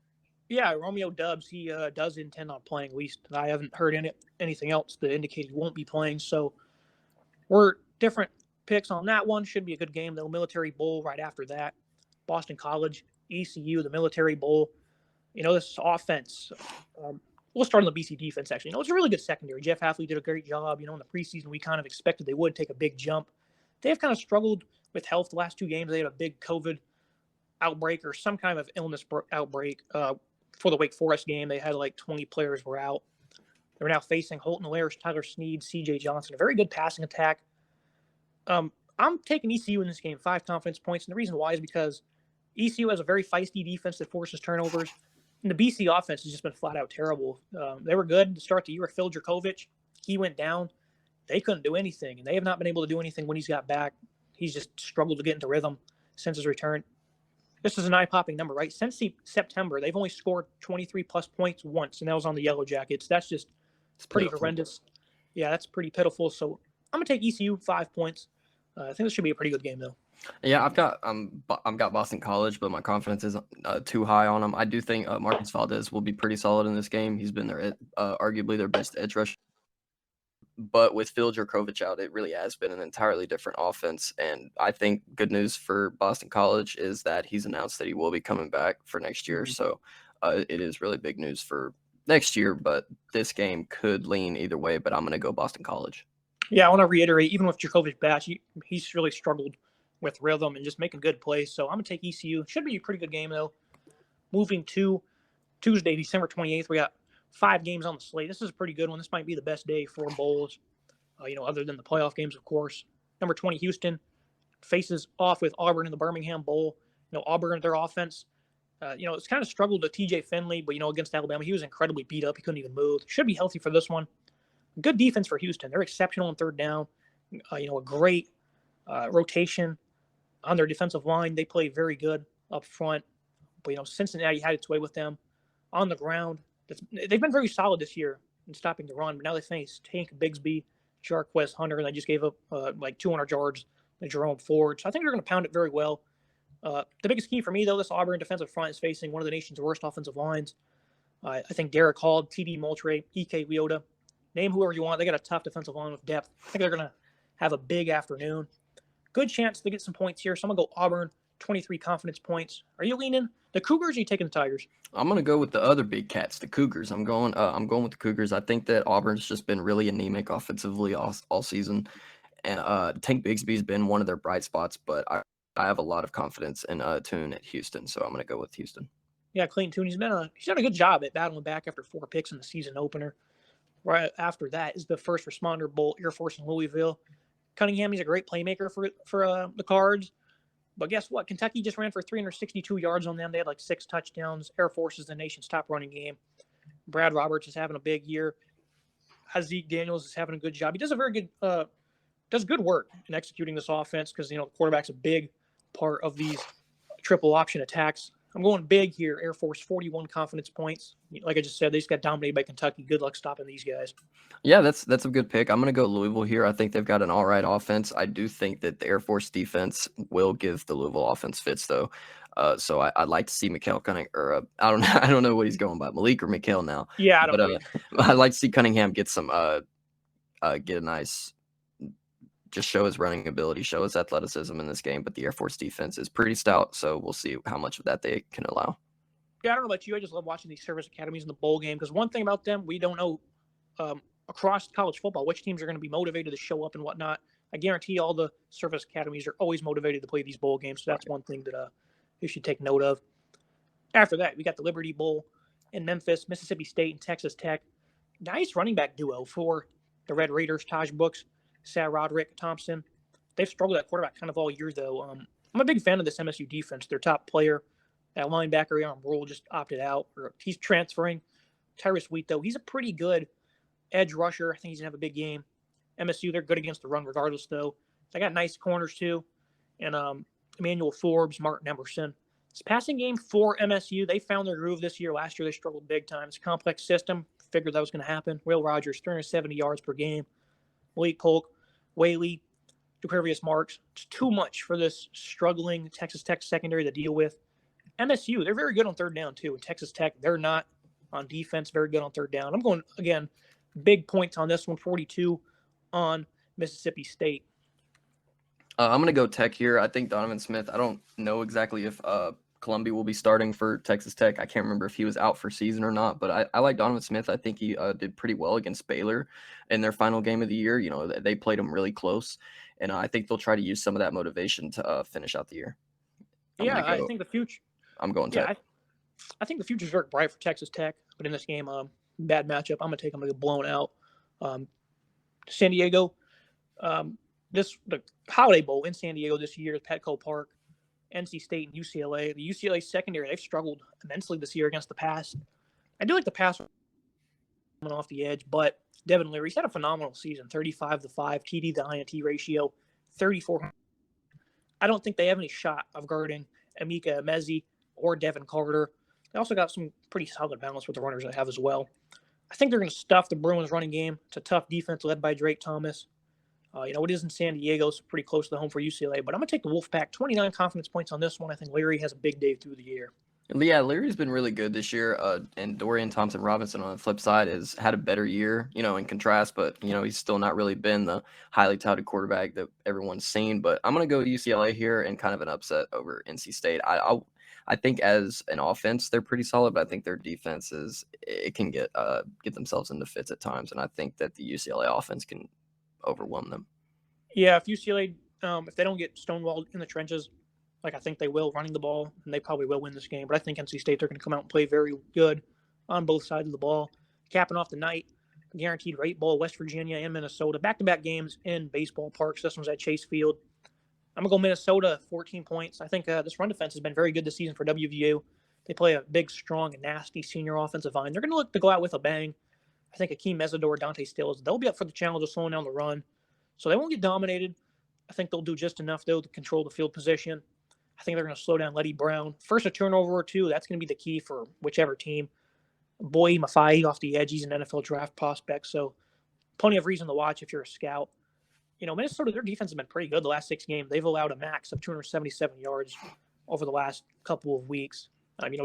Yeah, Romeo Dubs, he does intend on playing. At least I haven't heard anything else that indicates he won't be playing. So we're different picks on that one. Should be a good game, though. Military Bowl right after that. Boston College, ECU, the Military Bowl. This offense. We'll start on the BC defense, actually. It's a really good secondary. Jeff Halfley did a great job. In the preseason, we kind of expected they would take a big jump. They have kind of struggled with health the last 2 games. They had a big COVID outbreak or some kind of illness outbreak for the Wake Forest game. They had like 20 players were out. They're now facing Holton Laris, Tyler Snead, C.J. Johnson. A very good passing attack. I'm taking ECU in this game, 5 confidence points. And the reason why is because ECU has a very feisty defense that forces turnovers. And the BC offense has just been flat out terrible. They were good to start the year with Phil Dracovic. He went down. They couldn't do anything. And they have not been able to do anything when he's got back. He's just struggled to get into rhythm since his return. This is an eye-popping number, right? Since September, they've only scored 23-plus points once, and that was on the Yellow Jackets. That's just pretty horrendous. Yeah, that's pretty pitiful. So I'm going to take ECU 5 points. I think this should be a pretty good game, though. Yeah, I've got Boston College, but my confidence isn't too high on them. I do think Marcus Valdez will be pretty solid in this game. He's been arguably their best edge rusher. But with Phil Jurkovich out, it really has been an entirely different offense. And I think good news for Boston College is that he's announced that he will be coming back for next year. So it is really big news for next year. But this game could lean either way. But I'm going to go Boston College. Yeah, I want to reiterate, even with Jurkovich back, he's really struggled with rhythm and just making good plays. So I'm going to take ECU. Should be a pretty good game, though. Moving to Tuesday, December 28th, we got 5 games on the slate. This is a pretty good one. This might be the best day for bowls, other than the playoff games, of course. Number 20, Houston faces off with Auburn in the Birmingham Bowl. Auburn, their offense, it's kind of struggled to TJ Finley, but, against Alabama, he was incredibly beat up. He couldn't even move. Should be healthy for this one. Good defense for Houston. They're exceptional on third down. A great rotation on their defensive line. They play very good up front. But, Cincinnati had its way with them on the ground. They've been very solid this year in stopping the run, but now they face Tank Bigsby, Jarquez Hunter, and they just gave up like 200 yards to Jerome Ford. So I think they're going to pound it very well. The biggest key for me, though, this Auburn defensive front is facing one of the nation's worst offensive lines. I think Derek Hall, T.D. Moultrie, E.K. Leota, name whoever you want. They got a tough defensive line with depth. I think they're going to have a big afternoon. Good chance to get some points here. So I'm going to go Auburn, 23 confidence points. Are you leaning the Cougars or are you taking the Tigers? I'm gonna go with the other big cats, the Cougars. I'm going with the Cougars. I think that Auburn's just been really anemic offensively all season, and Tank Bigsby's been one of their bright spots. But I have a lot of confidence in Tune at Houston, so I'm gonna go with Houston. Yeah, Clayton Tune. He's done a good job at battling back after 4 picks in the season opener. Right after that is the First Responder Bowl, Air Force in Louisville. Cunningham, he's a great playmaker for the Cards. But guess what? Kentucky just ran for 362 yards on them. They had like 6 touchdowns. Air Force is the nation's top running game. Brad Roberts is having a big year. Zeke Daniels is having a good job. He does does good work in executing this offense because, the quarterback's a big part of these triple option attacks. I'm going big here. Air Force, 41 confidence points. Like I just said, they just got dominated by Kentucky. Good luck stopping these guys. Yeah, that's a good pick. I'm going to go Louisville here. I think they've got an all right offense. I do think that the Air Force defense will give the Louisville offense fits, though. So I'd like to see Mikael Cunningham, or I don't know what he's going by, Malik or Mikael now. Yeah, I'd like to see Cunningham get some get a nice, just show his running ability, show his athleticism in this game. But the Air Force defense is pretty stout, so we'll see how much of that they can allow. Yeah, I don't know about you. I just love watching these service academies in the bowl game because one thing about them, we don't know across college football which teams are going to be motivated to show up and whatnot. I guarantee all the service academies are always motivated to play these bowl games, so that's one thing that you should take note of. After that, we got the Liberty Bowl in Memphis, Mississippi State, and Texas Tech. Nice running back duo for the Red Raiders, Taj Brooks, Sad Roderick Thompson. They've struggled at quarterback kind of all year, though. I'm a big fan of this MSU defense. Their top player, that linebacker, Aaron Burrell, just opted out. Or he's transferring. Tyrus Wheat, though, he's a pretty good edge rusher. I think he's going to have a big game. MSU, they're good against the run regardless, though. They got nice corners, too. And Emmanuel Forbes, Martin Emerson. This passing game for MSU, they found their groove this year. Last year, they struggled big time. It's a complex system. Figured that was going to happen. Will Rogers, 370 yards per game. Malik Polk, Whaley, Dupervious Marks. It's too much for this struggling Texas Tech secondary to deal with. MSU, they're very good on third down too. And Texas Tech, they're not on defense very good on third down. I'm going, again, big points on this one, 42 on Mississippi State. I'm going to go Tech here. I think Donovan Smith, I don't know exactly if Columbia will be starting for Texas Tech. I can't remember if he was out for season or not, but I like Donovan Smith. I think he did pretty well against Baylor in their final game of the year. You know, they played him really close, and I think they'll try to use some of that motivation to finish out the year. I think the future. I'm going Tech. I think the future is very bright for Texas Tech, but in this game, bad matchup. I'm going to take them to get blown out. San Diego, the Holiday Bowl in San Diego this year at Petco Park, NC State and UCLA. The UCLA secondary, they've struggled immensely this year against the pass. I do like the pass coming off the edge, but Devin Leary's had a phenomenal season, 35-5, TD to INT ratio, 34. I don't think they have any shot of guarding Emeka Emezi or Devin Carter. They also got some pretty solid balance with the runners they have as well. I think they're going to stuff the Bruins running game. It's a tough defense led by Drake Thomas. It is in San Diego, so pretty close to the home for UCLA. But I'm going to take the Wolfpack. 29 confidence points on this one. I think Leary has a big day through the year. Yeah, Leary's been really good this year. And Dorian Thompson-Robinson on the flip side has had a better year, in contrast. But, he's still not really been the highly touted quarterback that everyone's seen. But I'm going to go UCLA here and kind of an upset over NC State. I think as an offense, they're pretty solid, but I think their defense it can get themselves into fits at times. And I think that the UCLA offense can overwhelm them. Yeah, if UCLA, if they don't get stonewalled in the trenches, like I think they will running the ball, and they probably will win this game. But I think NC State, they're going to come out and play very good on both sides of the ball. Capping off the night, guaranteed rate bowl, West Virginia and Minnesota. Back-to-back games in baseball parks. This one's at Chase Field. I'm going to go Minnesota, 14 points. I think this run defense has been very good this season for WVU. They play a big, strong, and nasty senior offensive line. They're going to look to go out with a bang. I think Akeem Mesidor, Dante Stills, they'll be up for the challenge of slowing down the run. So they won't get dominated. I think they'll do just enough, though, to control the field position. I think they're going to slow down Letty Brown. First, a turnover or two, that's going to be the key for whichever team. Boy Mafai off the edge, he's an NFL draft prospect, so plenty of reason to watch if you're a scout. Minnesota, their defense has been pretty good the last 6 games. They've allowed a max of 277 yards over the last couple of weeks.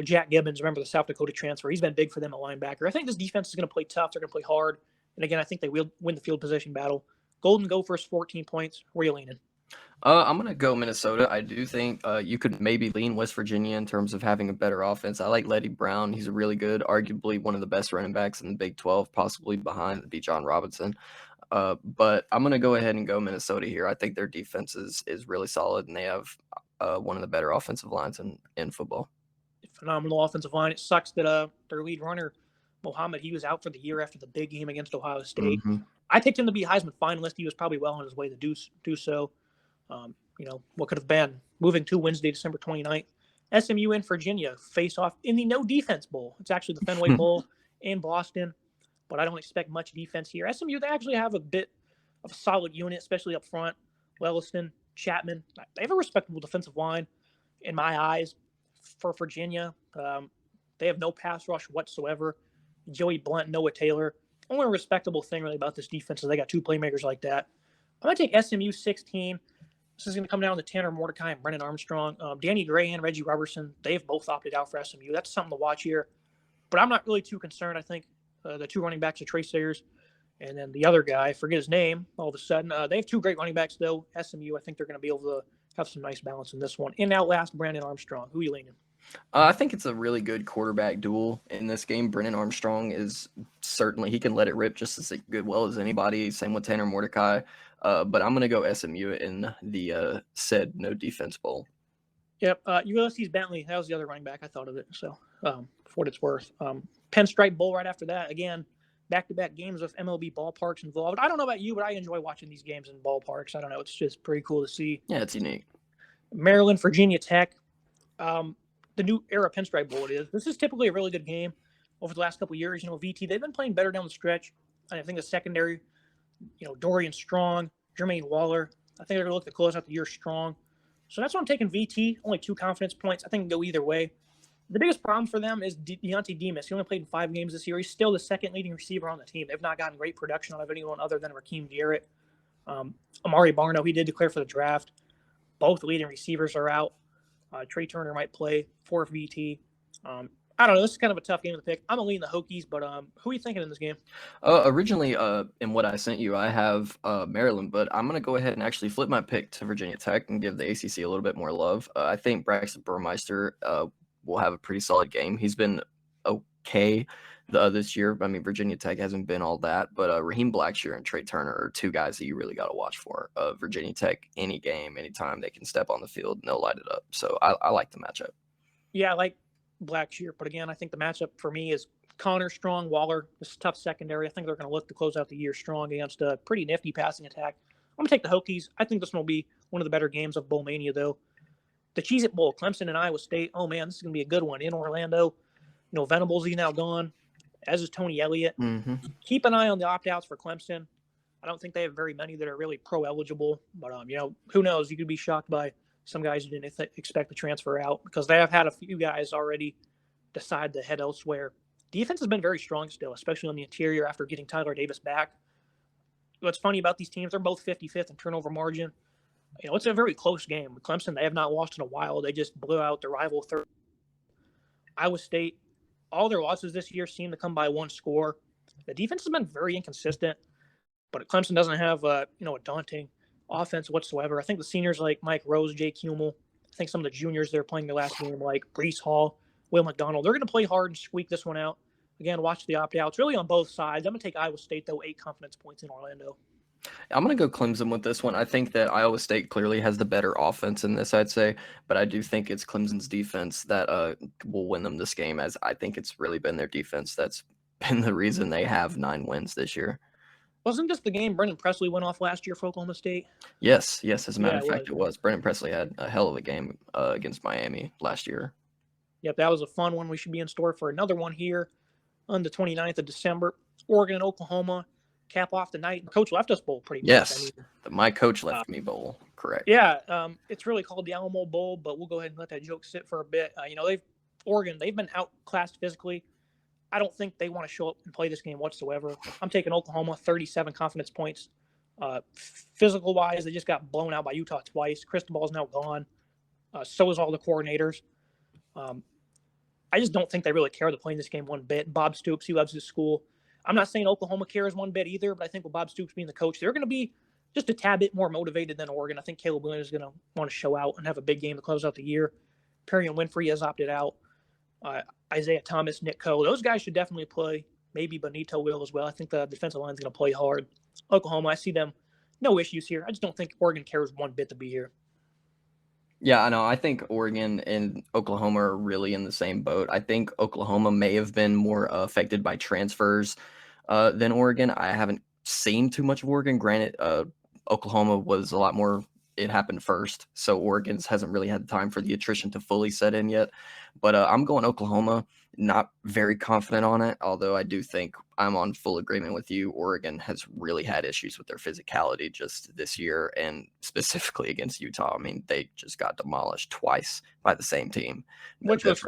Jack Gibbons, remember the South Dakota transfer, he's been big for them at linebacker. I think this defense is going to play tough. They're going to play hard. And again, I think they will win the field position battle. Golden Gophers, 14 points. Where are you leaning? I'm going to go Minnesota. I do think you could maybe lean West Virginia in terms of having a better offense. I like Letty Brown. He's a really good, arguably one of the best running backs in the Big 12, possibly behind Bijan Robinson. But I'm going to go ahead and go Minnesota here. I think their defense is really solid, and they have one of the better offensive lines in football. Phenomenal offensive line. It sucks that their lead runner, Mohammed, he was out for the year after the big game against Ohio State. Mm-hmm. I picked him to be Heisman finalist. He was probably well on his way to do so. What could have been moving to Wednesday, December 29th. SMU and Virginia face off in the No Defense Bowl. It's actually the Fenway Bowl in Boston, but I don't expect much defense here. SMU, they actually have a bit of a solid unit, especially up front. Welliston, Chapman. They have a respectable defensive line in my eyes. For Virginia, they have no pass rush whatsoever. Joey Blunt, Noah Taylor. Only respectable thing really about this defense is they got 2 playmakers like that. I'm going to take SMU 16. This is going to come down to Tanner Mordecai and Brennan Armstrong. Danny Gray and Reggie Robertson, they've both opted out for SMU. That's something to watch here. But I'm not really too concerned. I think the 2 running backs are Trey Sayers and then the other guy, I forget his name all of a sudden. They have 2 great running backs, though. SMU, I think they're going to be able to have some nice balance in this one. And outlast Brandon Armstrong. Who are you leaning? I think it's a really good quarterback duel in this game. Brennan Armstrong is certainly, he can let it rip just as good well as anybody. Same with Tanner Mordecai. But I'm going to go SMU in the said No Defense Bowl. Yep. USC's Bentley. That was the other running back. I thought of it. So for what it's worth. Pinstripe Bowl right after that. Again, back-to-back games with MLB ballparks involved. I don't know about you, but I enjoy watching these games in ballparks. I don't know. It's just pretty cool to see. Yeah, it's unique. Maryland, Virginia Tech. The new era Pinstripe Bowl it is. This is typically a really good game over the last couple of years. VT, they've been playing better down the stretch. I think the secondary, Dorian Strong, Jermaine Waller, I think they're going to look to close out the year strong. So that's why I'm taking VT. Only 2 confidence points. I think it can go either way. The biggest problem for them is Deontay Demas. He only played in 5 games this year. He's still the second leading receiver on the team. They've not gotten great production out of anyone other than Rakeem Jarrett. Amari Barno, he did declare for the draft. Both leading receivers are out. Trey Turner might play for VT. I don't know. This is kind of a tough game to pick. I'm going to lean the Hokies, but who are you thinking in this game? Originally, in what I sent you, I have Maryland, but I'm going to go ahead and actually flip my pick to Virginia Tech and give the ACC a little bit more love. I think Braxton Burmeister will have a pretty solid game. He's been okay this year. I mean, Virginia Tech hasn't been all that, but Raheem Blackshear and Trey Turner are two guys that you really got to watch for. Virginia Tech, any game, anytime they can step on the field and they'll light it up. So I like the matchup. Yeah, I like Blackshear, but again, I think the matchup for me is Connor Strong, Waller. This is a tough secondary. I think they're going to look to close out the year strong against a pretty nifty passing attack. I'm going to take the Hokies. I think this one will be one of the better games of Bowl Mania, though. The Cheez-It Bowl, Clemson and Iowa State. Oh, man, this is going to be a good one in Orlando. Venables, he's now gone, as is Tony Elliott. Mm-hmm. Keep an eye on the opt-outs for Clemson. I don't think they have very many that are really pro-eligible, but, who knows? You could be shocked by some guys who didn't expect to transfer out because they have had a few guys already decide to head elsewhere. Defense has been very strong still, especially on the interior after getting Tyler Davis back. What's funny about these teams, they're both 55th in turnover margin. It's a very close game. With Clemson, they have not lost in a while. They just blew out their rival third. Iowa State, all their losses this year seem to come by one score. The defense has been very inconsistent, but Clemson doesn't have a daunting offense whatsoever. I think the seniors like Mike Rose, Jake Hummel, I think some of the juniors they're playing their last game like Brees Hall, Will McDonald, they're going to play hard and squeak this one out. Again, watch the opt-outs really on both sides. I'm going to take Iowa State, though, 8 confidence points in Orlando. I'm going to go Clemson with this one. I think that Iowa State clearly has the better offense in this, I'd say, but I do think it's Clemson's defense that will win them this game, as I think it's really been their defense that's been the reason they have 9 wins this year. Wasn't this the game Brendan Presley went off last year for Oklahoma State? Yes. As a matter of fact, it was. Brendan Presley had a hell of a game against Miami last year. Yep, that was a fun one. We should be in store for another one here on the 29th of December. Oregon and Oklahoma cap off the night. Coach left us bowl pretty much. Yes, my coach left me bowl. Correct. Yeah, it's really called the Alamo Bowl, but we'll go ahead and let that joke sit for a bit. They've been outclassed physically. I don't think they want to show up and play this game whatsoever. I'm taking Oklahoma, 37 confidence points. Physical-wise, they just got blown out by Utah twice. Cristobal's now gone. So is all the coordinators. I just don't think they really care to play in this game one bit. Bob Stoops, he loves his school. I'm not saying Oklahoma cares one bit either, but I think with Bob Stoops being the coach, they're going to be just a tad bit more motivated than Oregon. I think Caleb Williams is going to want to show out and have a big game to close out the year. Perrion Winfrey has opted out. Isaiah Thomas, Nick Coe, those guys should definitely play. Maybe Benito will as well. I think the defensive line is going to play hard. Oklahoma, I see them. No issues here. I just don't think Oregon cares one bit to be here. Yeah, I know. I think Oregon and Oklahoma are really in the same boat. I think Oklahoma may have been more affected by transfers than Oregon. I haven't seen too much of Oregon. Granted, Oklahoma was a lot more. It happened first, so Oregon hasn't really had time for the attrition to fully set in yet. But I'm going Oklahoma. Not very confident on it, although I do think I'm on full agreement with you. Oregon has really had issues with their physicality just this year, and specifically against Utah. I mean, they just got demolished twice by the same team. Which was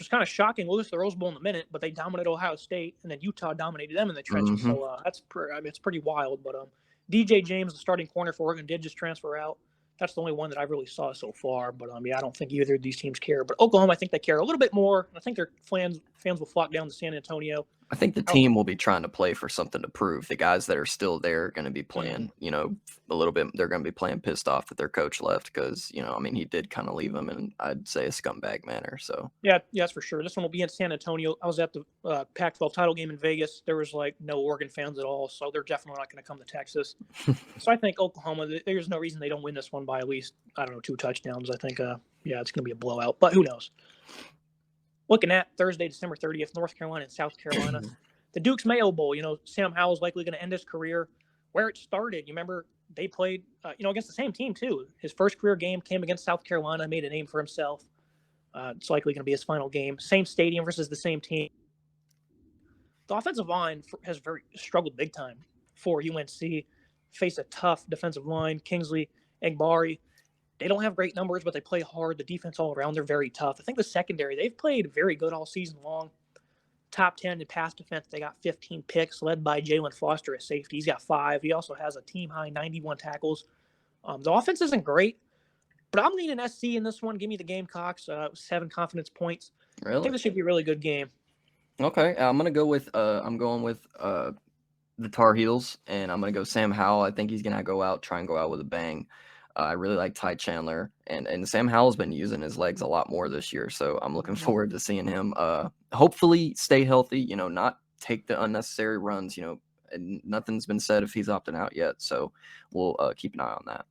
kind of shocking. We'll lose the Rose Bowl in a minute, but they dominated Ohio State, and then Utah dominated them in the trenches. Mm-hmm. So it's pretty wild. But DJ James, the starting corner for Oregon, did just transfer out. That's the only one that I really saw so far. But, I don't think either of these teams care. But Oklahoma, I think they care a little bit more. I think their fans will flock down to San Antonio. I think the team will be trying to play for something to prove. The guys that are still there are going to be playing, a little bit. They're going to be playing pissed off that their coach left because, he did kind of leave them in, I'd say, a scumbag manner. So yeah, that's for sure. This one will be in San Antonio. I was at the Pac-12 title game in Vegas. There was no Oregon fans at all, so they're definitely not going to come to Texas. So I think Oklahoma, there's no reason they don't win this one by at least, 2 touchdowns. I think, it's going to be a blowout, but who knows? Looking at Thursday, December 30th, North Carolina and South Carolina. The Duke's Mayo Bowl, Sam Howell's likely going to end his career where it started. You remember they played, against the same team too. His first career game came against South Carolina, made a name for himself. It's likely going to be his final game. Same stadium versus the same team. The offensive line has struggled big time for UNC. Face a tough defensive line, Kingsley, Egbari. They don't have great numbers, but they play hard. The defense all around, they're very tough. I think the secondary, they've played very good all season long. Top 10 in pass defense. They got 15 picks, led by Jalen Foster at safety. He's got 5. He also has a team-high 91 tackles. The offense isn't great, But I'm leaning SC in this one. Give me the Gamecocks. 7 confidence points. I Really? think this should be a really good game. Okay, I'm gonna go with the Tar Heels, and I'm gonna go Sam Howell. I think he's gonna try and go out with a bang. I really like Ty Chandler, and Sam Howell's been using his legs a lot more this year, so I'm looking forward to seeing him. Hopefully stay healthy. Not take the unnecessary runs. And nothing's been said if he's opting out yet, so we'll keep an eye on that.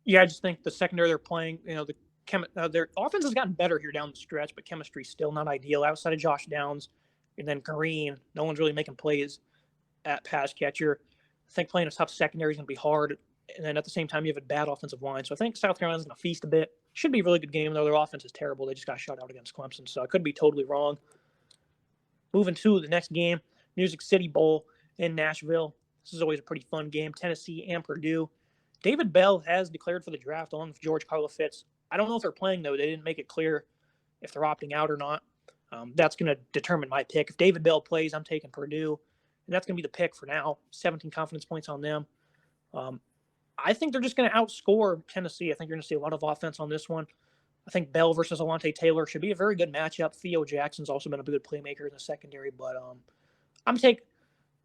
Yeah, I just think the secondary they're playing, their offense has gotten better here down the stretch, but chemistry's still not ideal. Outside of Josh Downs and then Green, no one's really making plays at pass catcher. I think playing a tough secondary is going to be hard. And then at the same time, you have a bad offensive line. So I think South Carolina's going to feast a bit. Should be a really good game, though. Their offense is terrible. They just got shut out against Clemson. So I could be totally wrong. Moving to the next game, Music City Bowl in Nashville. This is always a pretty fun game. Tennessee and Purdue. David Bell has declared for the draft along with George Karlaftis. I don't know if they're playing, though. They didn't make it clear if they're opting out or not. That's going to determine my pick. If David Bell plays, I'm taking Purdue. And that's going to be the pick for now. 17 confidence points on them. I think they're just going to outscore Tennessee. I think you're going to see a lot of offense on this one. I think Bell versus Alontae Taylor should be a very good matchup. Theo Jackson's also been a good playmaker in the secondary. But I'm taking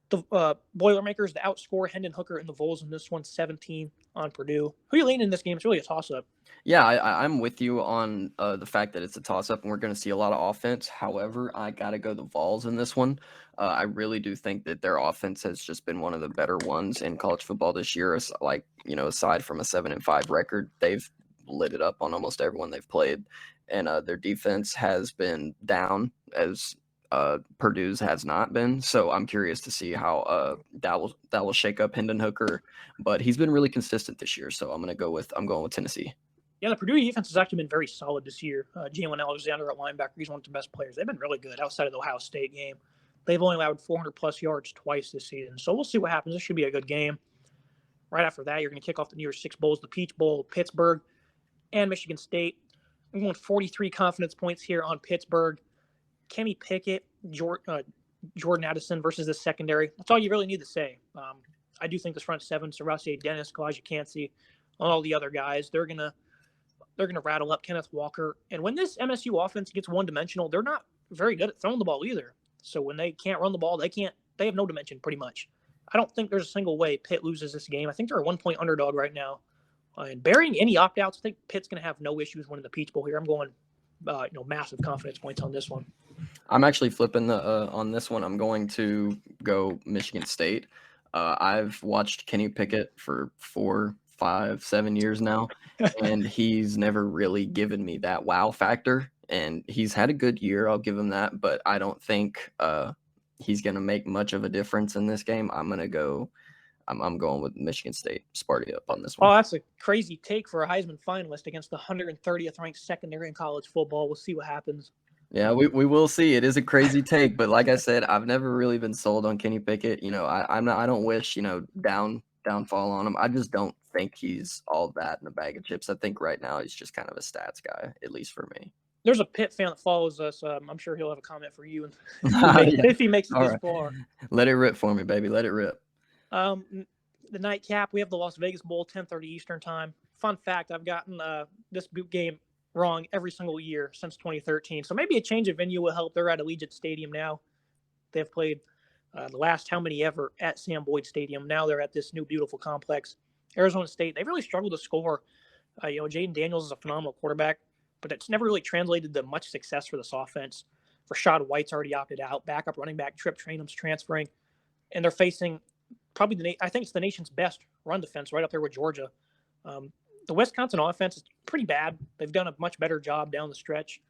the Boilermakers to outscore Hendon Hooker and the Vols in this one, 17 on Purdue. Who are you leaning in this game? It's really a toss-up. Yeah, I'm with you on the fact that it's a toss-up and we're going to see a lot of offense. However, I got to go the Vols in this one. I really do think that their offense has just been one of the better ones in college football this year. Aside from a 7-5 record, they've lit it up on almost everyone they've played. And their defense has been down as Purdue's has not been. So I'm curious to see how that will shake up Hendon Hooker. But he's been really consistent this year. So I'm going with Tennessee. Yeah, the Purdue defense has actually been very solid this year. Jalen Alexander at linebacker, he's one of the best players. They've been really good outside of the Ohio State game. They've only allowed 400-plus yards twice this season. So we'll see what happens. This should be a good game. Right after that, you're going to kick off the New Year's Six Bowls, the Peach Bowl, Pittsburgh, and Michigan State. I'm going 43 confidence points here on Pittsburgh. Kenny Pickett, Jordan Addison versus the secondary. That's all you really need to say. I do think this front seven, Saracier Dennis, Kalijah Cansey, all the other guys, they're gonna rattle up Kenneth Walker. And when this MSU offense gets one-dimensional, they're not very good at throwing the ball either. So when they can't run the ball, they have no dimension pretty much. I don't think there's a single way Pitt loses this game. I think they're a 1-point underdog right now. And bearing any opt-outs, I think Pitt's going to have no issues winning the Peach Bowl here. I'm going, massive confidence points on this one. I'm actually flipping on this one. I'm going to go Michigan State. I've watched Kenny Pickett for 4, 5, 7 years now, and he's never really given me that wow factor. And he's had a good year, I'll give him that, but I don't think he's going to make much of a difference in this game. I'm going with Michigan State. Sparty up on this one. Oh, that's a crazy take for a Heisman finalist against the 130th ranked secondary in college football. We'll see what happens. Yeah, we will see. It is a crazy take, but like I said, I've never really been sold on Kenny Pickett. I don't wish downfall on him. I just don't think he's all that in a bag of chips. I think right now he's just kind of a stats guy, at least for me. There's a Pitt fan that follows us. I'm sure he'll have a comment for you if he makes it this far. Let it rip for me, baby. Let it rip. The nightcap, we have the Las Vegas Bowl, 10:30 Eastern time. Fun fact, I've gotten this game wrong every single year since 2013. So maybe a change of venue will help. They're at Allegiant Stadium now. They've played the last how many ever at Sam Boyd Stadium. Now they're at this new beautiful complex. Arizona State, they've really struggled to score. Jaden Daniels is a phenomenal quarterback, but it's never really translated to much success for this offense. Rashad White's already opted out. Backup running back Trip Trainum's transferring. And they're facing probably I think it's the nation's best run defense right up there with Georgia. The Wisconsin offense is pretty bad. They've done a much better job down the stretch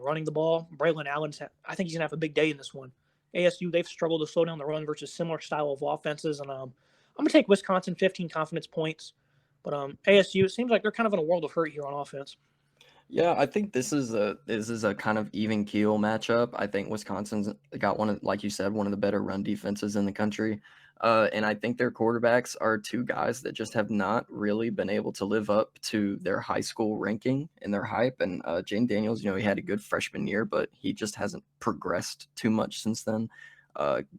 running the ball. Braylon Allen's, I think he's going to have a big day in this one. ASU, they've struggled to slow down the run versus similar style of offenses. And I'm going to take Wisconsin 15 confidence points. But ASU, it seems like they're kind of in a world of hurt here on offense. Yeah, I think this is a kind of even keel matchup. I think Wisconsin's got like you said, one of the better run defenses in the country. And I think their quarterbacks are two guys that just have not really been able to live up to their high school ranking and their hype. And Jane Daniels, he had a good freshman year, but he just hasn't progressed too much since then.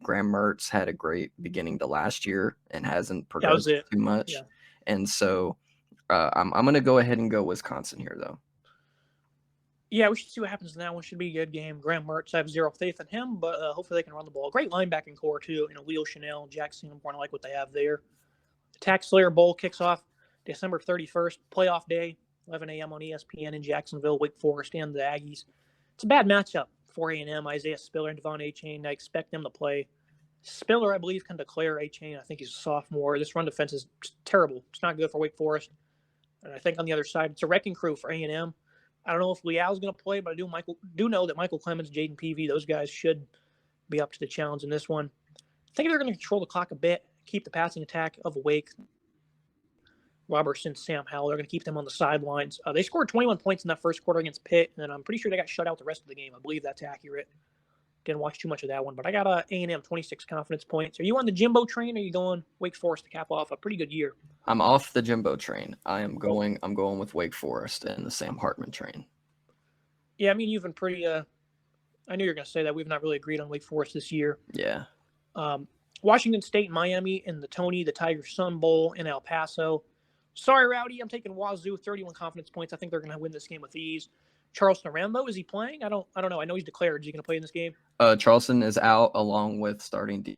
Graham Mertz had a great beginning to last year and hasn't progressed too much. Yeah. And so I'm gonna go ahead and go Wisconsin here though. Yeah, we should see what happens in that one. Should be a good game. Graham Mertz, I have zero faith in him, but hopefully they can run the ball. Great linebacking core, too. Leo Chanel, Jack Sanborn, I like what they have there. The Tax Slayer Bowl kicks off December 31st, playoff day, 11 a.m. on ESPN in Jacksonville, Wake Forest, and the Aggies. It's a bad matchup for A&M, Isaiah Spiller and Devon Achane. I expect them to play. Spiller, I believe, can declare Achane. I think he's a sophomore. This run defense is terrible. It's not good for Wake Forest. And I think on the other side, it's a wrecking crew for A&M. I don't know if Leal's going to play, but I do know that Michael Clemens, Jaden Peavy, those guys should be up to the challenge in this one. I think they're going to control the clock a bit, keep the passing attack of Wake. Robertson, Sam Howell, they're going to keep them on the sidelines. They scored 21 points in that first quarter against Pitt, and I'm pretty sure they got shut out the rest of the game. I believe that's accurate. Didn't watch too much of that one, but I got A&M 26 confidence points. Are you on the Jimbo train, or are you going Wake Forest to cap off a pretty good year? I'm off the Jimbo train. I'm going with Wake Forest and the Sam Hartman train. Yeah, I mean, you've been pretty I knew you were going to say that. We've not really agreed on Wake Forest this year. Yeah. Washington State, Miami, and the Tony, the Tiger Sun Bowl in El Paso. Sorry, Rowdy. I'm taking Wazoo, 31 confidence points. I think they're going to win this game with ease. Charleston Rambo, is he playing? I don't know. I know he's declared. Is he going to play in this game? Charleston is out along with starting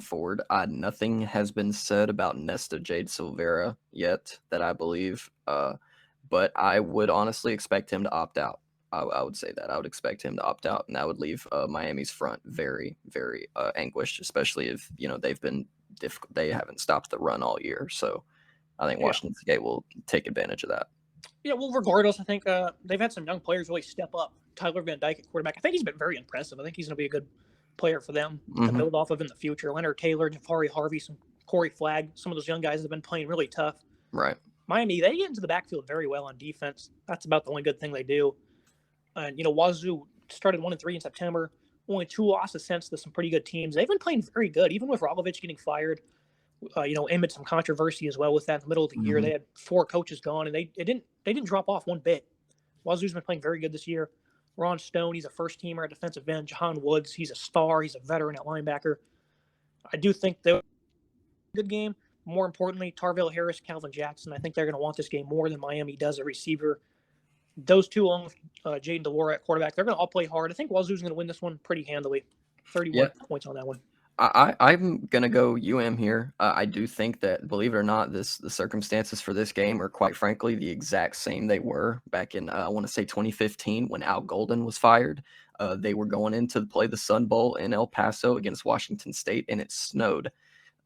forward. Nothing has been said about Nesta Jade Silvera yet that I believe. But I would honestly expect him to opt out. I would say that. I would expect him to opt out, and that would leave Miami's front very, very anguished, especially if, they've been difficult. They haven't stopped the run all year. So I think Washington State will take advantage of that. Yeah, well, regardless, I think they've had some young players really step up. Tyler Van Dyke at quarterback. I think he's been very impressive. I think he's going to be a good player for them to build off of in the future. Leonard Taylor, Jafari Harvey, some Corey Flagg, some of those young guys have been playing really tough. Right. Miami, they get into the backfield very well on defense. That's about the only good thing they do. And, Wazoo started 1-3 in September. Only 2 losses since to some pretty good teams. They've been playing very good, even with Rolovich getting fired. Amid some controversy as well with that in the middle of the year. They had 4 coaches gone, and they didn't drop off one bit. Wazoo's been playing very good this year. Ron Stone, he's a first-teamer at defensive end. Jahan Woods, he's a star. He's a veteran at linebacker. I do think they're a good game. More importantly, Tarville Harris, Calvin Jackson. I think they're going to want this game more than Miami does at receiver. Those two, along with Jaden DeLora at quarterback, they're going to all play hard. I think Wazoo's going to win this one pretty handily. 31 points on that one. I'm going to go here. I do think that, believe it or not, the circumstances for this game are quite frankly the exact same they were back in, I want to say 2015 when Al Golden was fired. They were going in to play the Sun Bowl in El Paso against Washington State, and it snowed.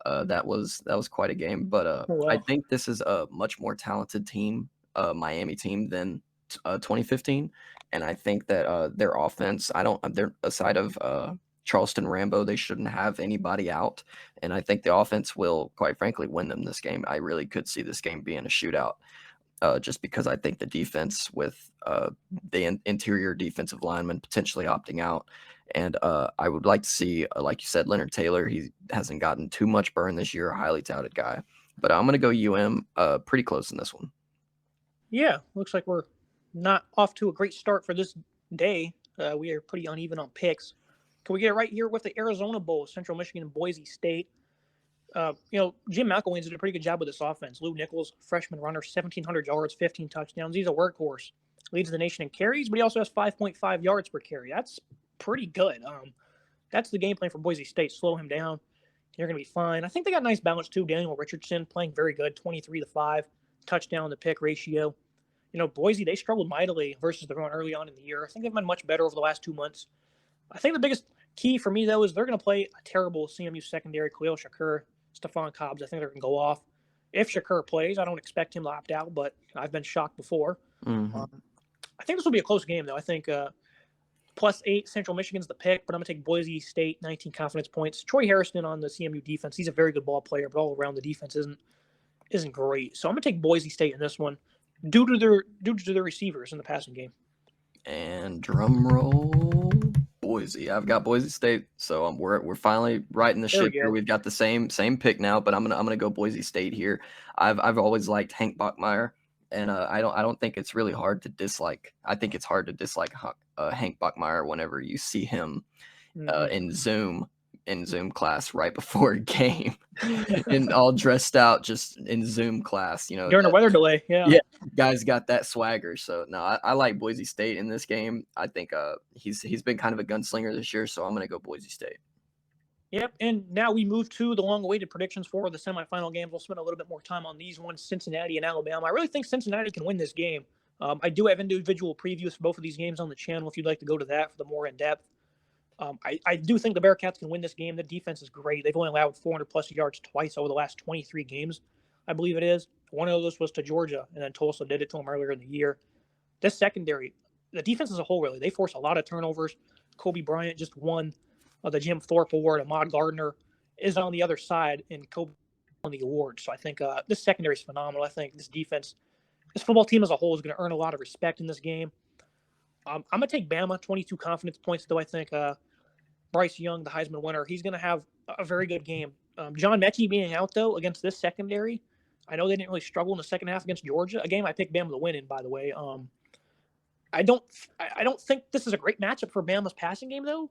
That was quite a game. But I think this is a much more talented team, Miami team, than 2015. And I think that their offense, they're aside of Charleston Rambo, they shouldn't have anybody out. And I think the offense will, quite frankly, win them this game. I really could see this game being a shootout. Just because I think the defense with the interior defensive lineman potentially opting out. And I would like to see, like you said, Leonard Taylor. He hasn't gotten too much burn this year, a highly touted guy. But I'm going to go pretty close in this one. Yeah, looks like we're not off to a great start for this day. We are pretty uneven on picks. Can we get it right here with the Arizona Bowl, Central Michigan and Boise State? Jim McElwain's did a pretty good job with this offense. Lou Nichols, freshman runner, 1,700 yards, 15 touchdowns. He's a workhorse. Leads the nation in carries, but he also has 5.5 yards per carry. That's pretty good. That's the game plan for Boise State. Slow him down. You're going to be fine. I think they got a nice balance, too. Daniel Richardson playing very good, 23-5, touchdown to pick ratio. Boise, they struggled mightily versus the run early on in the year. I think they've been much better over the last 2 months. I think the biggest key for me, though, is they're going to play a terrible CMU secondary, Khalil Shakur, Stephon Cobbs. I think they're going to go off. If Shakur plays, I don't expect him to opt out, but I've been shocked before. I think this will be a close game, though. I think +8, Central Michigan's the pick, but I'm going to take Boise State, 19 confidence points. Troy Harrison on the CMU defense. He's a very good ball player, but all around the defense isn't great. So I'm going to take Boise State in this one due to their receivers in the passing game. And drum roll, Boise. I've got Boise State, so we're finally right in the ship here. We've got the same pick now, but I'm gonna go Boise State here. I've always liked Hank Bachmeier, and I don't think it's really hard to dislike. I think it's hard to dislike Hank Bachmeier whenever you see him in Zoom in Zoom class right before a game and all dressed out just in Zoom class, During a weather delay, yeah. Yeah, guys got that swagger. So no, I like Boise State in this game. I think he's been kind of a gunslinger this year, so I'm gonna go Boise State. Yep, and now we move to the long-awaited predictions for the semifinal games. We'll spend a little bit more time on these ones, Cincinnati and Alabama. I really think Cincinnati can win this game. I do have individual previews for both of these games on the channel if you'd like to go to that for the more in-depth. I do think the Bearcats can win this game. The defense is great. They've only allowed 400-plus yards twice over the last 23 games, I believe it is. One of those was to Georgia, and then Tulsa did it to them earlier in the year. This secondary, the defense as a whole, really, they force a lot of turnovers. Kobe Bryant just won the Jim Thorpe Award. Ahmad Gardner is on the other side, and Kobe won the award. So I think this secondary is phenomenal. I think this defense, this football team as a whole is going to earn a lot of respect in this game. I'm going to take Bama, 22 confidence points, though I think Bryce Young, the Heisman winner, he's going to have a very good game. John Mechie being out, though, against this secondary, I know they didn't really struggle in the second half against Georgia, a game I picked Bama to win in, by the way. I don't think this is a great matchup for Bama's passing game, though.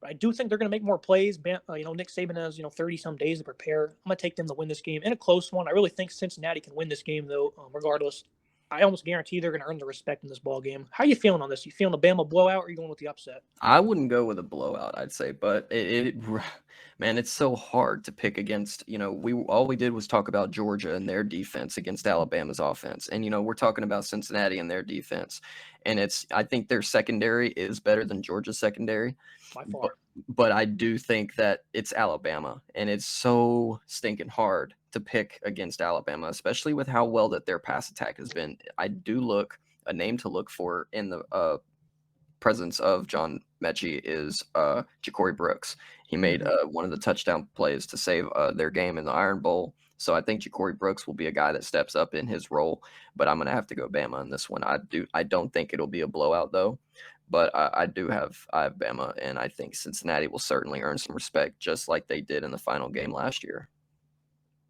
I do think they're going to make more plays. Nick Saban has 30-some days to prepare. I'm going to take them to win this game in a close one. I really think Cincinnati can win this game, though. Regardless, I almost guarantee they're going to earn the respect in this ball game. How are you feeling on this? You feeling a Bama blowout, or are you going with the upset? I wouldn't go with a blowout, I'd say, but man, it's so hard to pick against. All we did was talk about Georgia and their defense against Alabama's offense, and we're talking about Cincinnati and their defense, and I think their secondary is better than Georgia's secondary. By far. But I do think that it's Alabama, and it's so stinking hard to pick against Alabama, especially with how well that their pass attack has been. I do look a name to look for in the presence of John Mechie is Ja'Cory Brooks. He made one of the touchdown plays to save their game in the Iron Bowl. So I think Ja'Cory Brooks will be a guy that steps up in his role, but I'm going to have to go Bama in this one. I don't think it'll be a blowout, though. But I have Bama, and I think Cincinnati will certainly earn some respect, just like they did in the final game last year.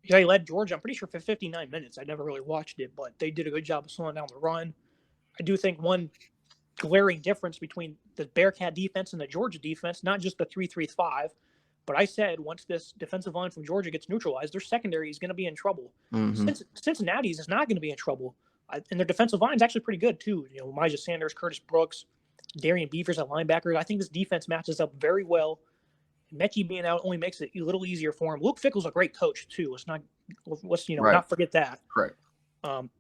Yeah, he led Georgia, I'm pretty sure, for 59 minutes. I never really watched it, but they did a good job of slowing down the run. I do think one glaring difference between the Bearcat defense and the Georgia defense, not just the 3-3-5, but I said once this defensive line from Georgia gets neutralized, their secondary is going to be in trouble. Cincinnati's is not going to be in trouble. And their defensive line is actually pretty good, too. Elijah Sanders, Curtis Brooks, Darian Beavers at linebacker. I think this defense matches up very well. Mechie being out only makes it a little easier for him. Luke Fickell's a great coach too. Let's not forget that. Correct.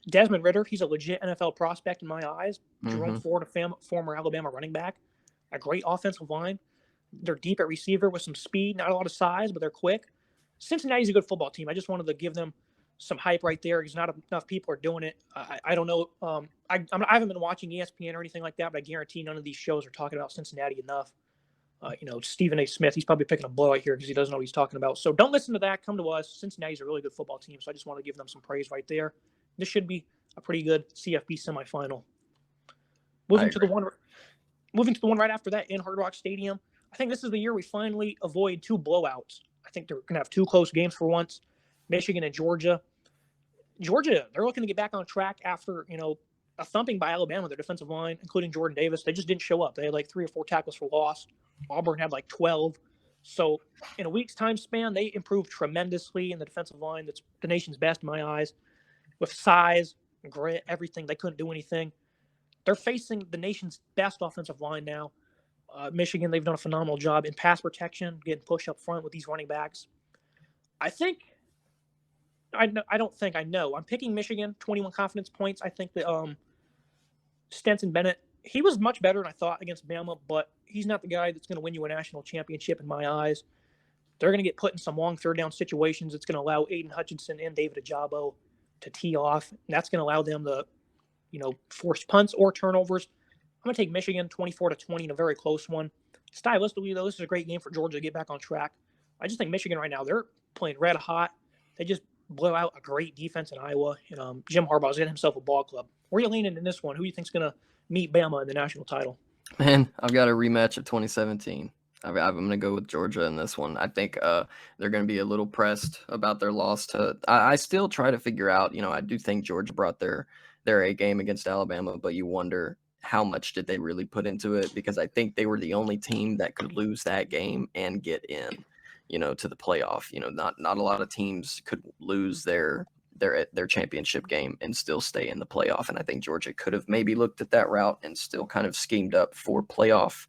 Desmond Ridder, he's a legit NFL prospect in my eyes. Jerome Ford, a former Alabama running back, a great offensive line. They're deep at receiver with some speed, not a lot of size, but they're quick. Cincinnati's a good football team. I just wanted to give them some hype right there because not enough people are doing it. I don't know. I haven't been watching ESPN or anything like that, but I guarantee none of these shows are talking about Cincinnati enough. Stephen A. Smith, he's probably picking a blowout here because he doesn't know what he's talking about. So don't listen to that. Come to us. Cincinnati's a really good football team, so I just want to give them some praise right there. This should be a pretty good CFB semifinal. Moving to the one right after that in Hard Rock Stadium. I think this is the year we finally avoid two blowouts. I think they're going to have two close games for once. Michigan and Georgia. Georgia, they're looking to get back on track after, a thumping by Alabama, their defensive line, including Jordan Davis. They just didn't show up. They had like 3 or 4 tackles for loss. Auburn had like 12. So in a week's time span, they improved tremendously in the defensive line. That's the nation's best in my eyes. With size, grit, everything, they couldn't do anything. They're facing the nation's best offensive line now. Michigan, they've done a phenomenal job in pass protection, getting pushed up front with these running backs. I know. I'm picking Michigan, 21 confidence points. I think that Stetson Bennett, he was much better than I thought against Bama, but he's not the guy that's going to win you a national championship in my eyes. They're going to get put in some long third down situations. It's going to allow Aiden Hutchinson and David Ajabo to tee off, and that's going to allow them to, force punts or turnovers. I'm going to take Michigan 24-20 in a very close one. Stylistically, though, this is a great game for Georgia to get back on track. I just think Michigan right now, they're playing red hot. They just blow out a great defense in Iowa. And Jim Harbaugh's getting himself a ball club. Where are you leaning in this one? Who do you think's going to meet Bama in the national title? Man, I've got a rematch of 2017. I'm going to go with Georgia in this one. I think they're going to be a little pressed about their loss to – I still try to figure out, I do think Georgia brought their A game against Alabama, but you wonder how much did they really put into it, because I think they were the only team that could lose that game and get in. to the playoff. Not a lot of teams could lose their championship game and still stay in the playoff. And I think Georgia could have maybe looked at that route and still kind of schemed up for playoff.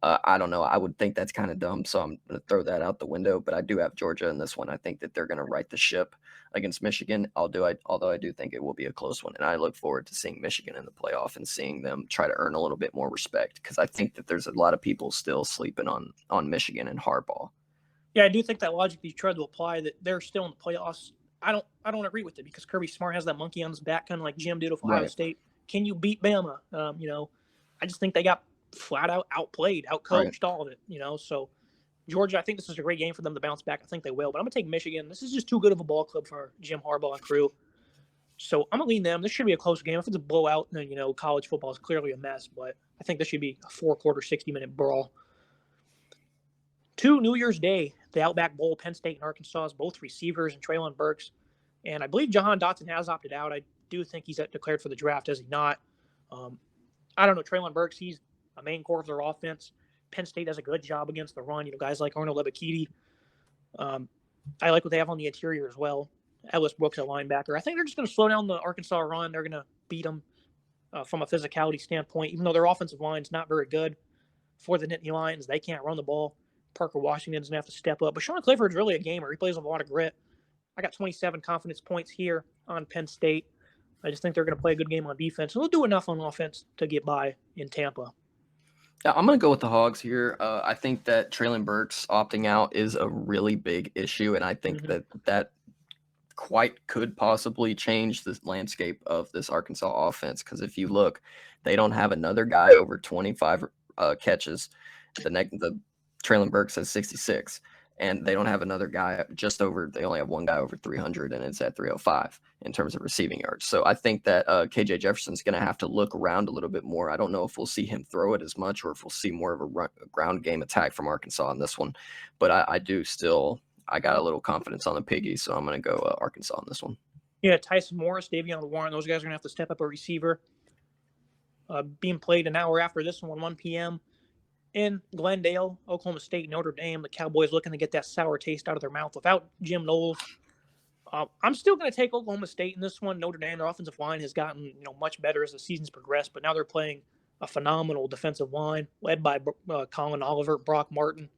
I don't know. I would think that's kind of dumb, so I'm going to throw that out the window. But I do have Georgia in this one. I think that they're going to right the ship against Michigan, although I do think it will be a close one. And I look forward to seeing Michigan in the playoff and seeing them try to earn a little bit more respect, because I think that there's a lot of people still sleeping on Michigan and Harbaugh. Yeah, I do think that logic you tried to apply, that they're still in the playoffs. I don't agree with it, because Kirby Smart has that monkey on his back, kind of like Jim did with Ohio State. Can you beat Bama? I just think they got flat out outplayed, outcoached, all of it. So Georgia, I think this is a great game for them to bounce back. I think they will, but I'm gonna take Michigan. This is just too good of a ball club for Jim Harbaugh and crew. So I'm gonna lean them. This should be a close game. If it's a blowout, then college football is clearly a mess. But I think this should be a 4-quarter, 60-minute brawl. New Year's Day, the Outback Bowl, Penn State and Arkansas, both receivers, and Treylon Burks. And I believe Jahan Dotson has opted out. I do think he's declared for the draft. Has he not? I don't know. Treylon Burks, he's a main core of their offense. Penn State does a good job against the run. Guys like Arnold Ebiketie. I like what they have on the interior as well. Ellis Brooks at linebacker. I think they're just going to slow down the Arkansas run. They're going to beat them from a physicality standpoint, even though their offensive line is not very good for the Nittany Lions. They can't run the ball. Parker Washington's going to have to step up. But Sean Clifford's really a gamer. He plays with a lot of grit. I got 27 confidence points here on Penn State. I just think they're going to play a good game on defense. And they'll do enough on offense to get by in Tampa. Yeah, I'm going to go with the Hogs here. I think that Treylon Burks opting out is a really big issue, and I think that quite could possibly change the landscape of this Arkansas offense, because if you look, they don't have another guy over 25 catches. The Treylon Burks has 66, and they don't have another guy they only have one guy over 300, and it's at 305 in terms of receiving yards. So I think that KJ Jefferson's going to have to look around a little bit more. I don't know if we'll see him throw it as much, or if we'll see more of a ground game attack from Arkansas on this one. But I got a little confidence on the Piggies, so I'm going to go Arkansas on this one. Yeah, Tyson Morris, Davion Warren, those guys are going to have to step up a receiver. Being played an hour after this one, 1 p.m. in Glendale, Oklahoma State, Notre Dame. The Cowboys looking to get that sour taste out of their mouth without Jim Knowles. I'm still going to take Oklahoma State in this one. Notre Dame, their offensive line has gotten much better as the season's progressed, but now they're playing a phenomenal defensive line led by Colin Oliver, Brock Martin.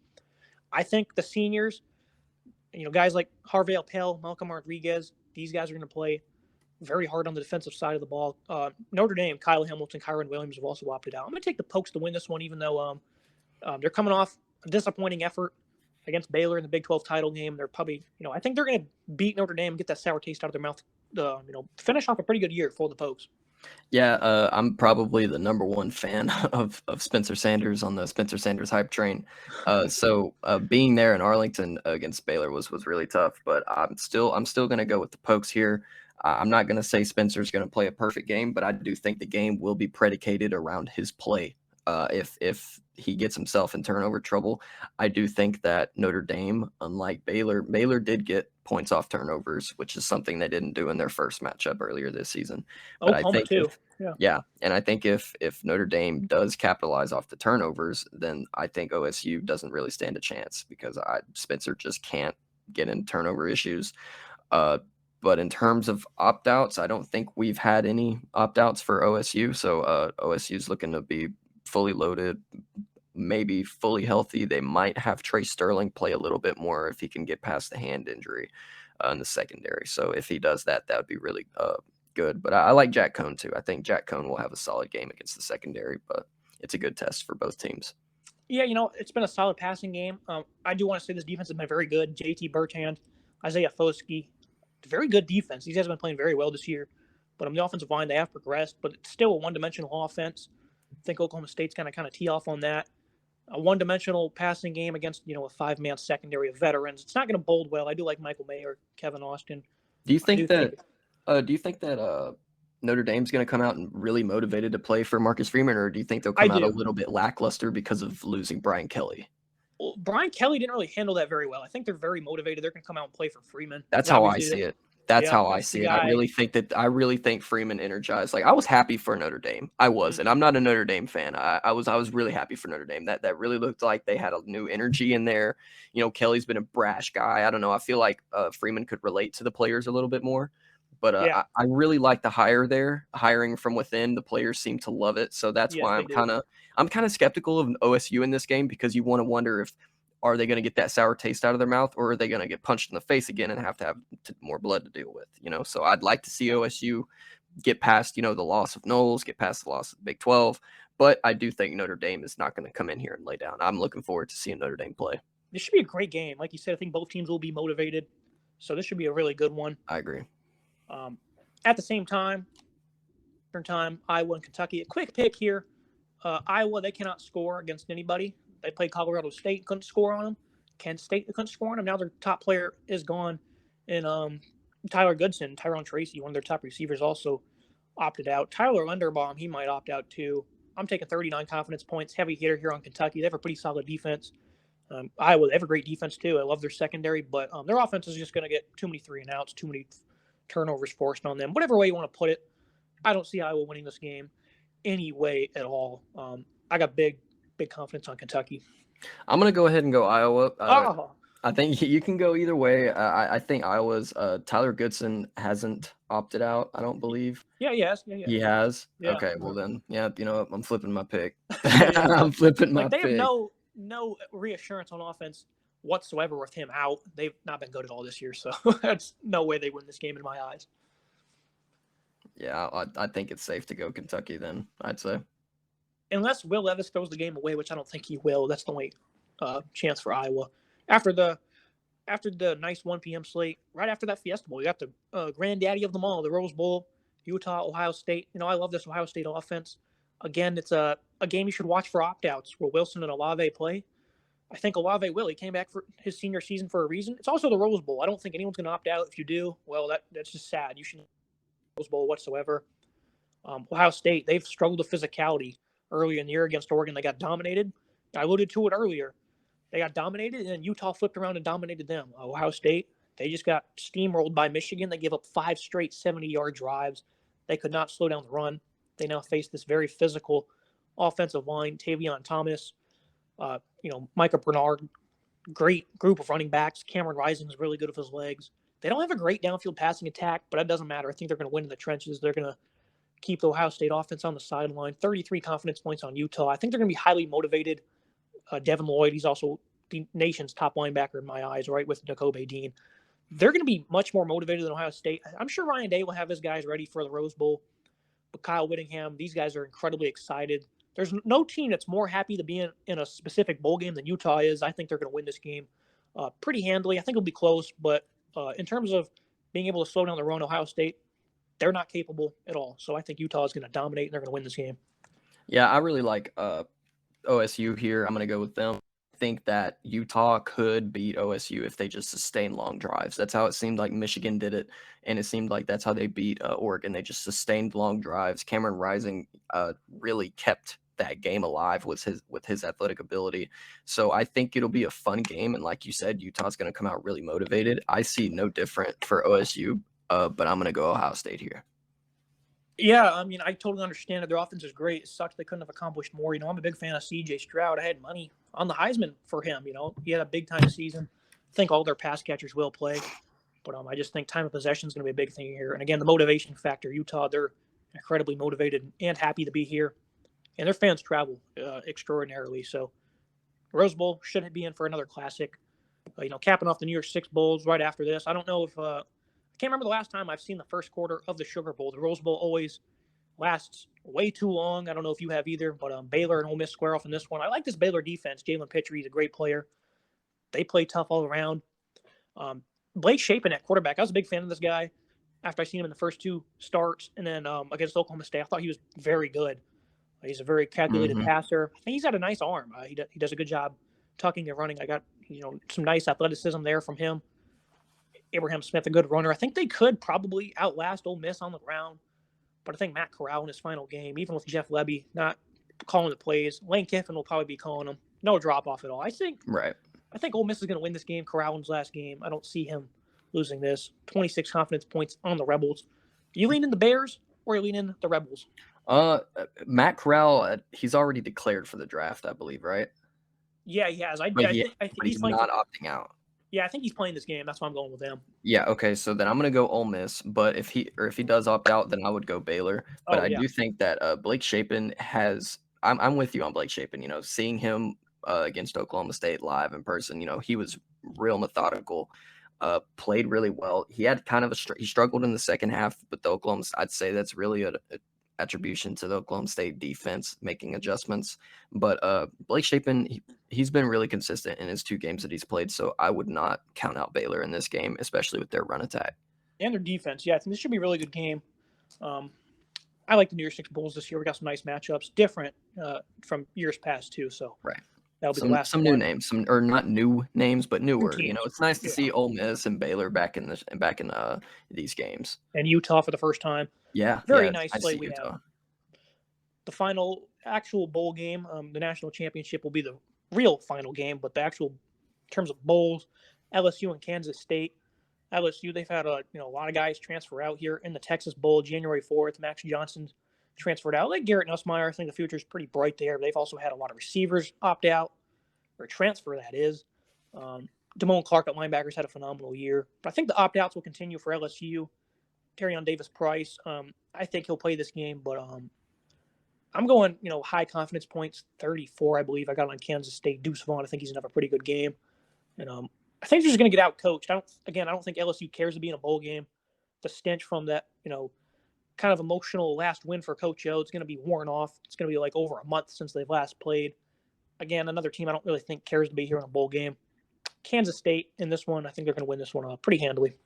I think the seniors, guys like Harvey Pell, Malcolm Rodriguez, these guys are going to play very hard on the defensive side of the ball. Notre Dame, Kyle Hamilton, Kyron Williams have also opted out. I'm going to take the Pokes to win this one, even though they're coming off a disappointing effort against Baylor in the Big 12 title game. They're probably, I think they're going to beat Notre Dame and get that sour taste out of their mouth. Finish off a pretty good year for the Pokes. Yeah, I'm probably the number one fan of Spencer Sanders on the Spencer Sanders hype train. So being there in Arlington against Baylor was really tough. But I'm still going to go with the Pokes here. I'm not going to say Spencer's going to play a perfect game, but I do think the game will be predicated around his play. If he gets himself in turnover trouble, I do think that Notre Dame, unlike Baylor did get points off turnovers, which is something they didn't do in their first matchup earlier this season. But Oklahoma too. And I think if Notre Dame does capitalize off the turnovers, then I think OSU doesn't really stand a chance, because Spencer just can't get in turnover issues. But in terms of opt-outs, I don't think we've had any opt-outs for OSU. So OSU's looking to be fully loaded, maybe fully healthy. They might have Trey Sterling play a little bit more if he can get past the hand injury in the secondary. So if he does that, that would be really good. But I like Jack Cohn too. I think Jack Cohn will have a solid game against the secondary, but it's a good test for both teams. Yeah, it's been a solid passing game. I do want to say this defense has been very good. JT Bertrand, Isaiah Foskey, very good defense. These guys have been playing very well this year. But on the offensive line, they have progressed, but it's still a one-dimensional offense. I think Oklahoma State's going to kind of tee off on that. A one-dimensional passing game against, a five-man secondary of veterans. It's not going to bode well. I do like Michael Mayer, Kevin Austin. Do you think that Notre Dame's going to come out and really motivated to play for Marcus Freeman, or do you think they'll come out a little bit lackluster because of losing Brian Kelly? Well, Brian Kelly didn't really handle that very well. I think they're very motivated. They're going to come out and play for Freeman. That's how I see it. That's Yeah, how I that's the see it. I guy. really think Freeman energized. Like I was happy for Notre Dame. I was, and I'm not a Notre Dame fan. I was really happy for Notre Dame. That really looked like they had a new energy in there. You know, Kelly's been a brash guy. I don't know. I feel like Freeman could relate to the players a little bit more. But Yeah. I really like the hire there, hiring from within. The players seem to love it, so that's Yes, why they do. I'm kind of skeptical of OSU in this game because you want to wonder if are they going to get that sour taste out of their mouth, or are they going to get punched in the face again and have to have more blood to deal with? You know, so I'd like to see OSU get past the loss of Knowles, get past the loss of the Big 12, but I do think Notre Dame is not going to come in here and lay down. I'm looking forward to seeing Notre Dame play. This should be a great game. Like you said, I think both teams will be motivated, so this should be a really good one. I agree. At the same time, Iowa and Kentucky. A quick pick here. Iowa, they cannot score against anybody. They played Colorado State, couldn't score on them. Kent State, they couldn't score on them. Now their top player is gone. And Tyler Goodson, Tyrone Tracy, one of their top receivers, also opted out. Tyler Linderbaum, he might opt out too. I'm taking 39 confidence points. Heavy hitter here on Kentucky. They have a pretty solid defense. Iowa, they have a great defense too. I love their secondary, but their offense is just going to get too many 3-and-outs, too many turnovers forced on them. Whatever way you want to put it, I don't see Iowa winning this game any way at all. I got big confidence on Kentucky. I'm going to go ahead and go Iowa. Oh, I think you can go either way. I think Iowa's Tyler Goodson hasn't opted out, I don't believe. yeah, yes, He has? Yeah. Okay, well then, yeah, I'm flipping my pick. Yeah. I'm flipping my Like they pick. have no reassurance on offense whatsoever with him out. They've not been good at all this year, so that's no way they win this game in my eyes. Yeah, I think it's safe to go Kentucky then, I'd say. Unless Will Levis throws the game away, which I don't think he will. That's the only chance for Iowa. After the nice 1 p.m. slate, right after that Fiesta Bowl, you got the granddaddy of them all, the Rose Bowl, Utah, Ohio State. I love this Ohio State offense. Again, it's a game you should watch for opt-outs where Wilson and Olave play. I think Olave will. He came back for his senior season for a reason. It's also the Rose Bowl. I don't think anyone's going to opt out. If you do, well, that's just sad. You shouldn't Rose Bowl whatsoever. Ohio State, they've struggled with physicality early in the year against Oregon. They got dominated. I alluded to it earlier. They got dominated, and then Utah flipped around and dominated them. Ohio State, they just got steamrolled by Michigan. They gave up 5 straight 70-yard drives. They could not slow down the run. They now face this very physical offensive line. Tavion Thomas, Micah Bernard, great group of running backs. Cameron Rising is really good with his legs. They don't have a great downfield passing attack, but that doesn't matter. I think they're going to win in the trenches. They're going to keep the Ohio State offense on the sideline. 33 confidence points on Utah. I think they're going to be highly motivated. Devin Lloyd, he's also the nation's top linebacker in my eyes, right, with Nakobe Dean. They're going to be much more motivated than Ohio State. I'm sure Ryan Day will have his guys ready for the Rose Bowl. But Kyle Whittingham, these guys are incredibly excited. There's no team that's more happy to be in a specific bowl game than Utah is. I think they're going to win this game pretty handily. I think it'll be close, but in terms of being able to slow down the run, Ohio State, they're not capable at all. So I think Utah is going to dominate and they're going to win this game. Yeah, I really like OSU here. I'm going to go with them. I think that Utah could beat OSU if they just sustain long drives. That's how it seemed like Michigan did it, and it seemed like that's how they beat Oregon. They just sustained long drives. Cameron Rising really kept that game alive with his athletic ability. So I think it'll be a fun game, and like you said, Utah's going to come out really motivated. I see no different for OSU, but I'm going to go Ohio State here. Yeah, I totally understand that their offense is great. It sucks they couldn't have accomplished more. I'm a big fan of C.J. Stroud. I had money on the Heisman for him. He had a big-time season. I think all their pass catchers will play. But I just think time of possession is going to be a big thing here. And, again, the motivation factor. Utah, they're incredibly motivated and happy to be here. And their fans travel extraordinarily. So Rose Bowl shouldn't be in for another classic. Capping off the New Year's Six Bowls right after this. I don't know if I can't remember the last time I've seen the first quarter of the Sugar Bowl. The Rose Bowl always lasts way too long. I don't know if you have either, but Baylor and Ole Miss square off in this one. I like this Baylor defense. Jalen Pitre, he's a great player. They play tough all around. Blake Shapen at quarterback. I was a big fan of this guy after I seen him in the first 2 starts. And then against Oklahoma State, I thought he was very good. He's a very calculated passer. I think he's got a nice arm. He does a good job tucking and running. I got some nice athleticism there from him. Abraham Smith, a good runner. I think they could probably outlast Ole Miss on the ground. But I think Matt Corral in his final game, even with Jeff Lebby not calling the plays, Lane Kiffin will probably be calling them. No drop-off at all. I think Ole Miss is going to win this game. Corral in his last game. I don't see him losing this. 26 confidence points on the Rebels. You leaning the Bears or you leaning the Rebels? Matt Corral, he's already declared for the draft, I believe, right? Yeah, he has. I But think he's playing. not opting out. Yeah, I think he's playing this game. That's why I'm going with him. Yeah, okay, so then I'm gonna go Ole Miss, but if he does opt out, then I would go Baylor. But I do think that Blake Shapen has. I'm with you on Blake Shapen. You know, seeing him against Oklahoma State live in person, you know, he was real methodical. Played really well. He had kind of he struggled in the second half, but the Oklahoma, I'd say that's really a attribution to the Oklahoma State defense making adjustments. But Blake Shapen, he's been really consistent in his 2 games that he's played, so I would not count out Baylor in this game, especially with their run attack. And their defense. Yeah, I think this should be a really good game. I like the New Year's Six Bowls this year. We got some nice matchups, different from years past too. So right. That'll be the last some new names, or not new names, but newer. New you know, it's nice to see Ole Miss and Baylor back in these games. And Utah for the first time. Yeah, very nice play we have. The final actual bowl game, the national championship will be the real final game, but the actual in terms of bowls, LSU and Kansas State. LSU, they've had a lot of guys transfer out here in the Texas Bowl, January 4th. Max Johnson transferred out. Like Garrett Nussmeier, I think the future is pretty bright there. They've also had a lot of receivers opt out, or transfer, that is. Damone Clark at linebackers had a phenomenal year. But I think the opt-outs will continue for LSU. Terrion Davis-Price, I think he'll play this game, but I'm going, high confidence points, 34, I believe. I got on Kansas State. Deuce Vaughn, I think he's going to have a pretty good game. And I think he's just going to get out coached. I don't think LSU cares to be in a bowl game. The stench from that, kind of emotional last win for Coach O, it's going to be worn off. It's going to be like over a month since they've last played. Again, another team I don't really think cares to be here in a bowl game. Kansas State in this one, I think they're going to win this one pretty handily.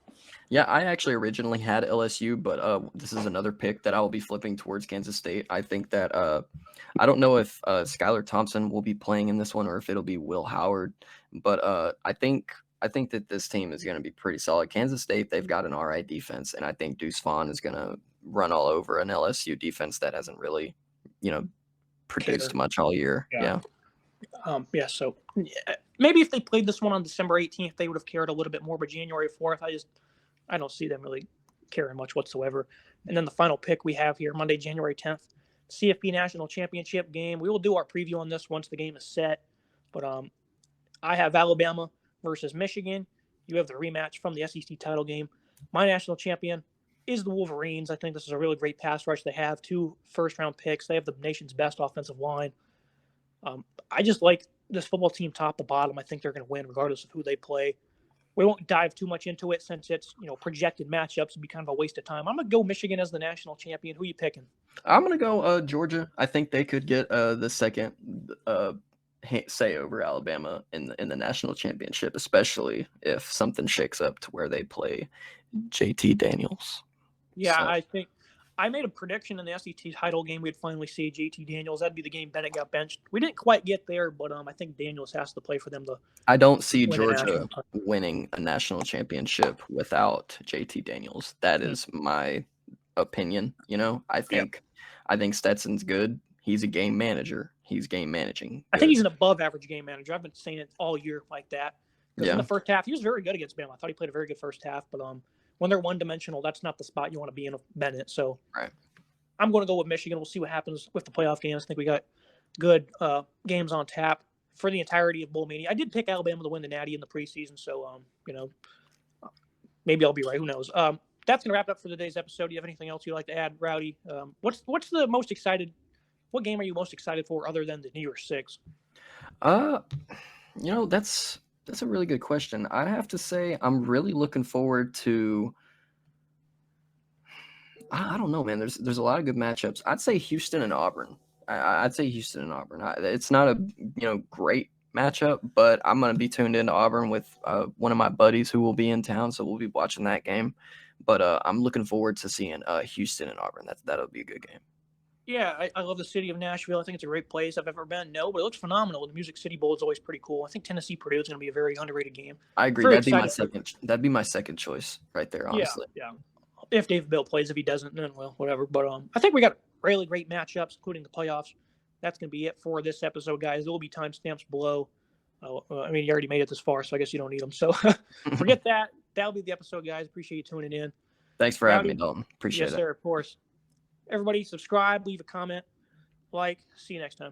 Yeah, I actually originally had LSU, but this is another pick that I will be flipping towards Kansas State. I think that I don't know if Skylar Thompson will be playing in this one or if it'll be Will Howard, but I think that this team is going to be pretty solid. Kansas State, they've got an all right defense, and I think Deuce Vaughn is going to run all over an LSU defense that hasn't really, produced much all year. So maybe if they played this one on December 18th, they would have cared a little bit more, but January 4th, I don't see them really caring much whatsoever. And then the final pick we have here, Monday, January 10th, CFP National Championship game. We will do our preview on this once the game is set, but I have Alabama versus Michigan. You have the rematch from the SEC title game. My national champion is the Wolverines. I think this is a really great pass rush. They have 2 first-round picks. They have the nation's best offensive line. I just like this football team top to bottom. I think they're going to win regardless of who they play. We won't dive too much into it since it's, projected matchups. It'd be kind of a waste of time. I'm going to go Michigan as the national champion. Who are you picking? I'm going to go Georgia. I think they could get the second say over Alabama in the national championship, especially if something shakes up to where they play JT Daniels. Yeah, so. I think I made a prediction in the SEC title game we'd finally see JT Daniels. That'd be the game Bennett got benched. We didn't quite get there, but I think Daniels has to play for them to. I don't see Georgia winning a national championship without JT Daniels. That is my opinion. I think Stetson's good. He's a game manager. He's game managing. Good. I think he's an above-average game manager. I've been saying it all year like that. In the first half, he was very good against Bama. I thought he played a very good first half, but when they're one-dimensional, that's not the spot you want to be in with Bennett. So I'm going to go with Michigan. We'll see what happens with the playoff games. I think we got good games on tap for the entirety of Bowl Mania. I did pick Alabama to win the Natty in the preseason, so maybe I'll be right. Who knows? That's going to wrap it up for today's episode. Do you have anything else you'd like to add, Rowdy? What's the most excited? What game are you most excited for other than the New Year's Six? That's a really good question. I have to say I'm really looking forward to I don't know, man. There's a lot of good matchups. I'd say Houston and Auburn. I'd say Houston and Auburn. It's not a great matchup, but I'm going to be tuned into Auburn with one of my buddies who will be in town, so we'll be watching that game. But I'm looking forward to seeing Houston and Auburn. That'll be a good game. Yeah, I love the city of Nashville. I think it's a great place. I've ever been. No, but it looks phenomenal. The Music City Bowl is always pretty cool. I think Tennessee Purdue is going to be a very underrated game. I agree. That'd be my second choice right there, honestly. Yeah. If Dave Bill plays, if he doesn't, then well, whatever. But I think we got really great matchups, including the playoffs. That's going to be it for this episode, guys. There will be timestamps below. You already made it this far, so I guess you don't need them. So forget that. that'll be the episode, guys. Appreciate you tuning in. Thanks for having me, Dalton. Appreciate yes, it. Yes, sir. Of course. Everybody, subscribe, leave a comment, like. See you next time.